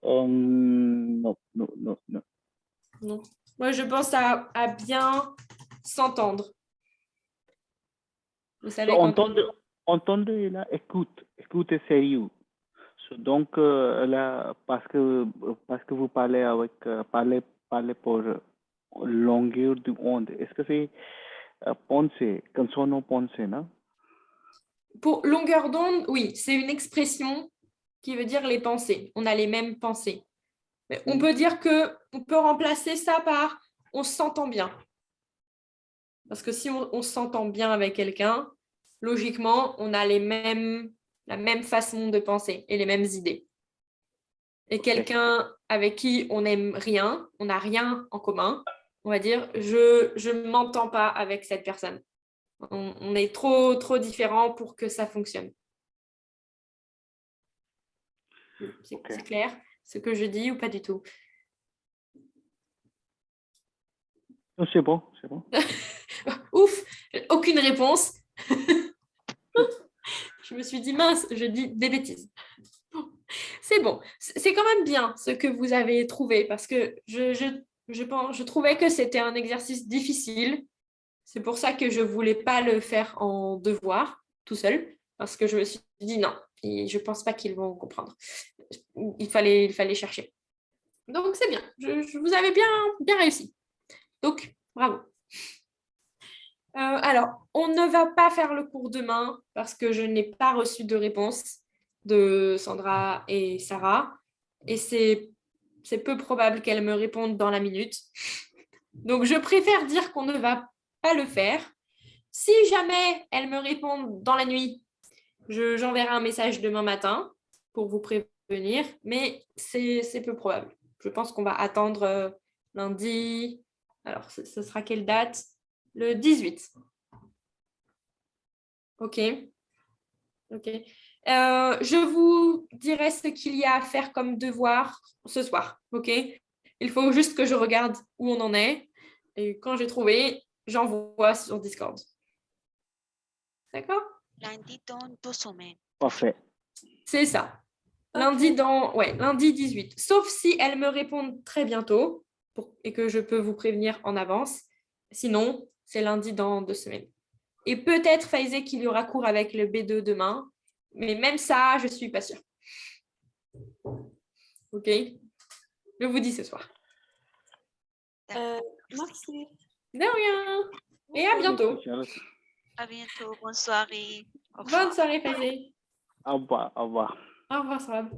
Non. Non. Moi, je pense à bien s'entendre. Vous savez, Entendre là, écoute est sérieux. Donc là, parce que vous parlez parlez pour longueur de onde. Est-ce que c'est pensée, consonant pensée, non? pour longueur d'onde, oui, c'est une expression qui veut dire les pensées. On a les mêmes pensées. Mais on peut dire on peut remplacer ça par on s'entend bien. Parce que si on s'entend bien avec quelqu'un, logiquement, on a la même façon de penser et les mêmes idées. Et quelqu'un avec qui on n'aime rien, on n'a rien en commun, on va dire je ne m'entends pas avec cette personne. On est trop différents pour que ça fonctionne. C'est clair ce que je dis ou pas du tout? C'est bon. Ouf, aucune réponse. Je me suis dit mince, je dis des bêtises. C'est bon, c'est quand même bien ce que vous avez trouvé parce que je trouvais que c'était un exercice difficile. C'est pour ça que je ne voulais pas le faire en devoir tout seul parce que je me suis dit non, et je ne pense pas qu'ils vont comprendre. Il fallait chercher. Donc, c'est bien. Vous avez bien réussi. Donc, bravo. Alors, on ne va pas faire le cours demain parce que je n'ai pas reçu de réponse de Sandra et Sarah. Et c'est peu probable qu'elles me répondent dans la minute. Donc, je préfère dire qu'on ne va pas le faire. Si jamais elles me répondent dans la nuit, j'enverrai un message demain matin pour vous prévenir, mais c'est peu probable. Je pense qu'on va attendre lundi. Alors, ce sera quelle date? Le 18. Ok. Ok. Je vous dirai ce qu'il y a à faire comme devoir ce soir. Ok. Il faut juste que je regarde où on en est. Et quand j'ai trouvé, j'envoie sur Discord. D'accord? Lundi dans 2 semaines. Parfait. C'est ça. Ok. Lundi 18. Sauf si elles me répondent très bientôt et que je peux vous prévenir en avance. Sinon, c'est lundi dans 2 semaines. Et peut-être, Faïzé, qu'il y aura cours avec le B2 demain. Mais même ça, je ne suis pas sûre. OK? Je vous dis ce soir. Merci. De rien. Et à bientôt. À bientôt. Bonne soirée. Au revoir. Bonne soirée, Faïzé. Au revoir. Au revoir. Au revoir, Sorab.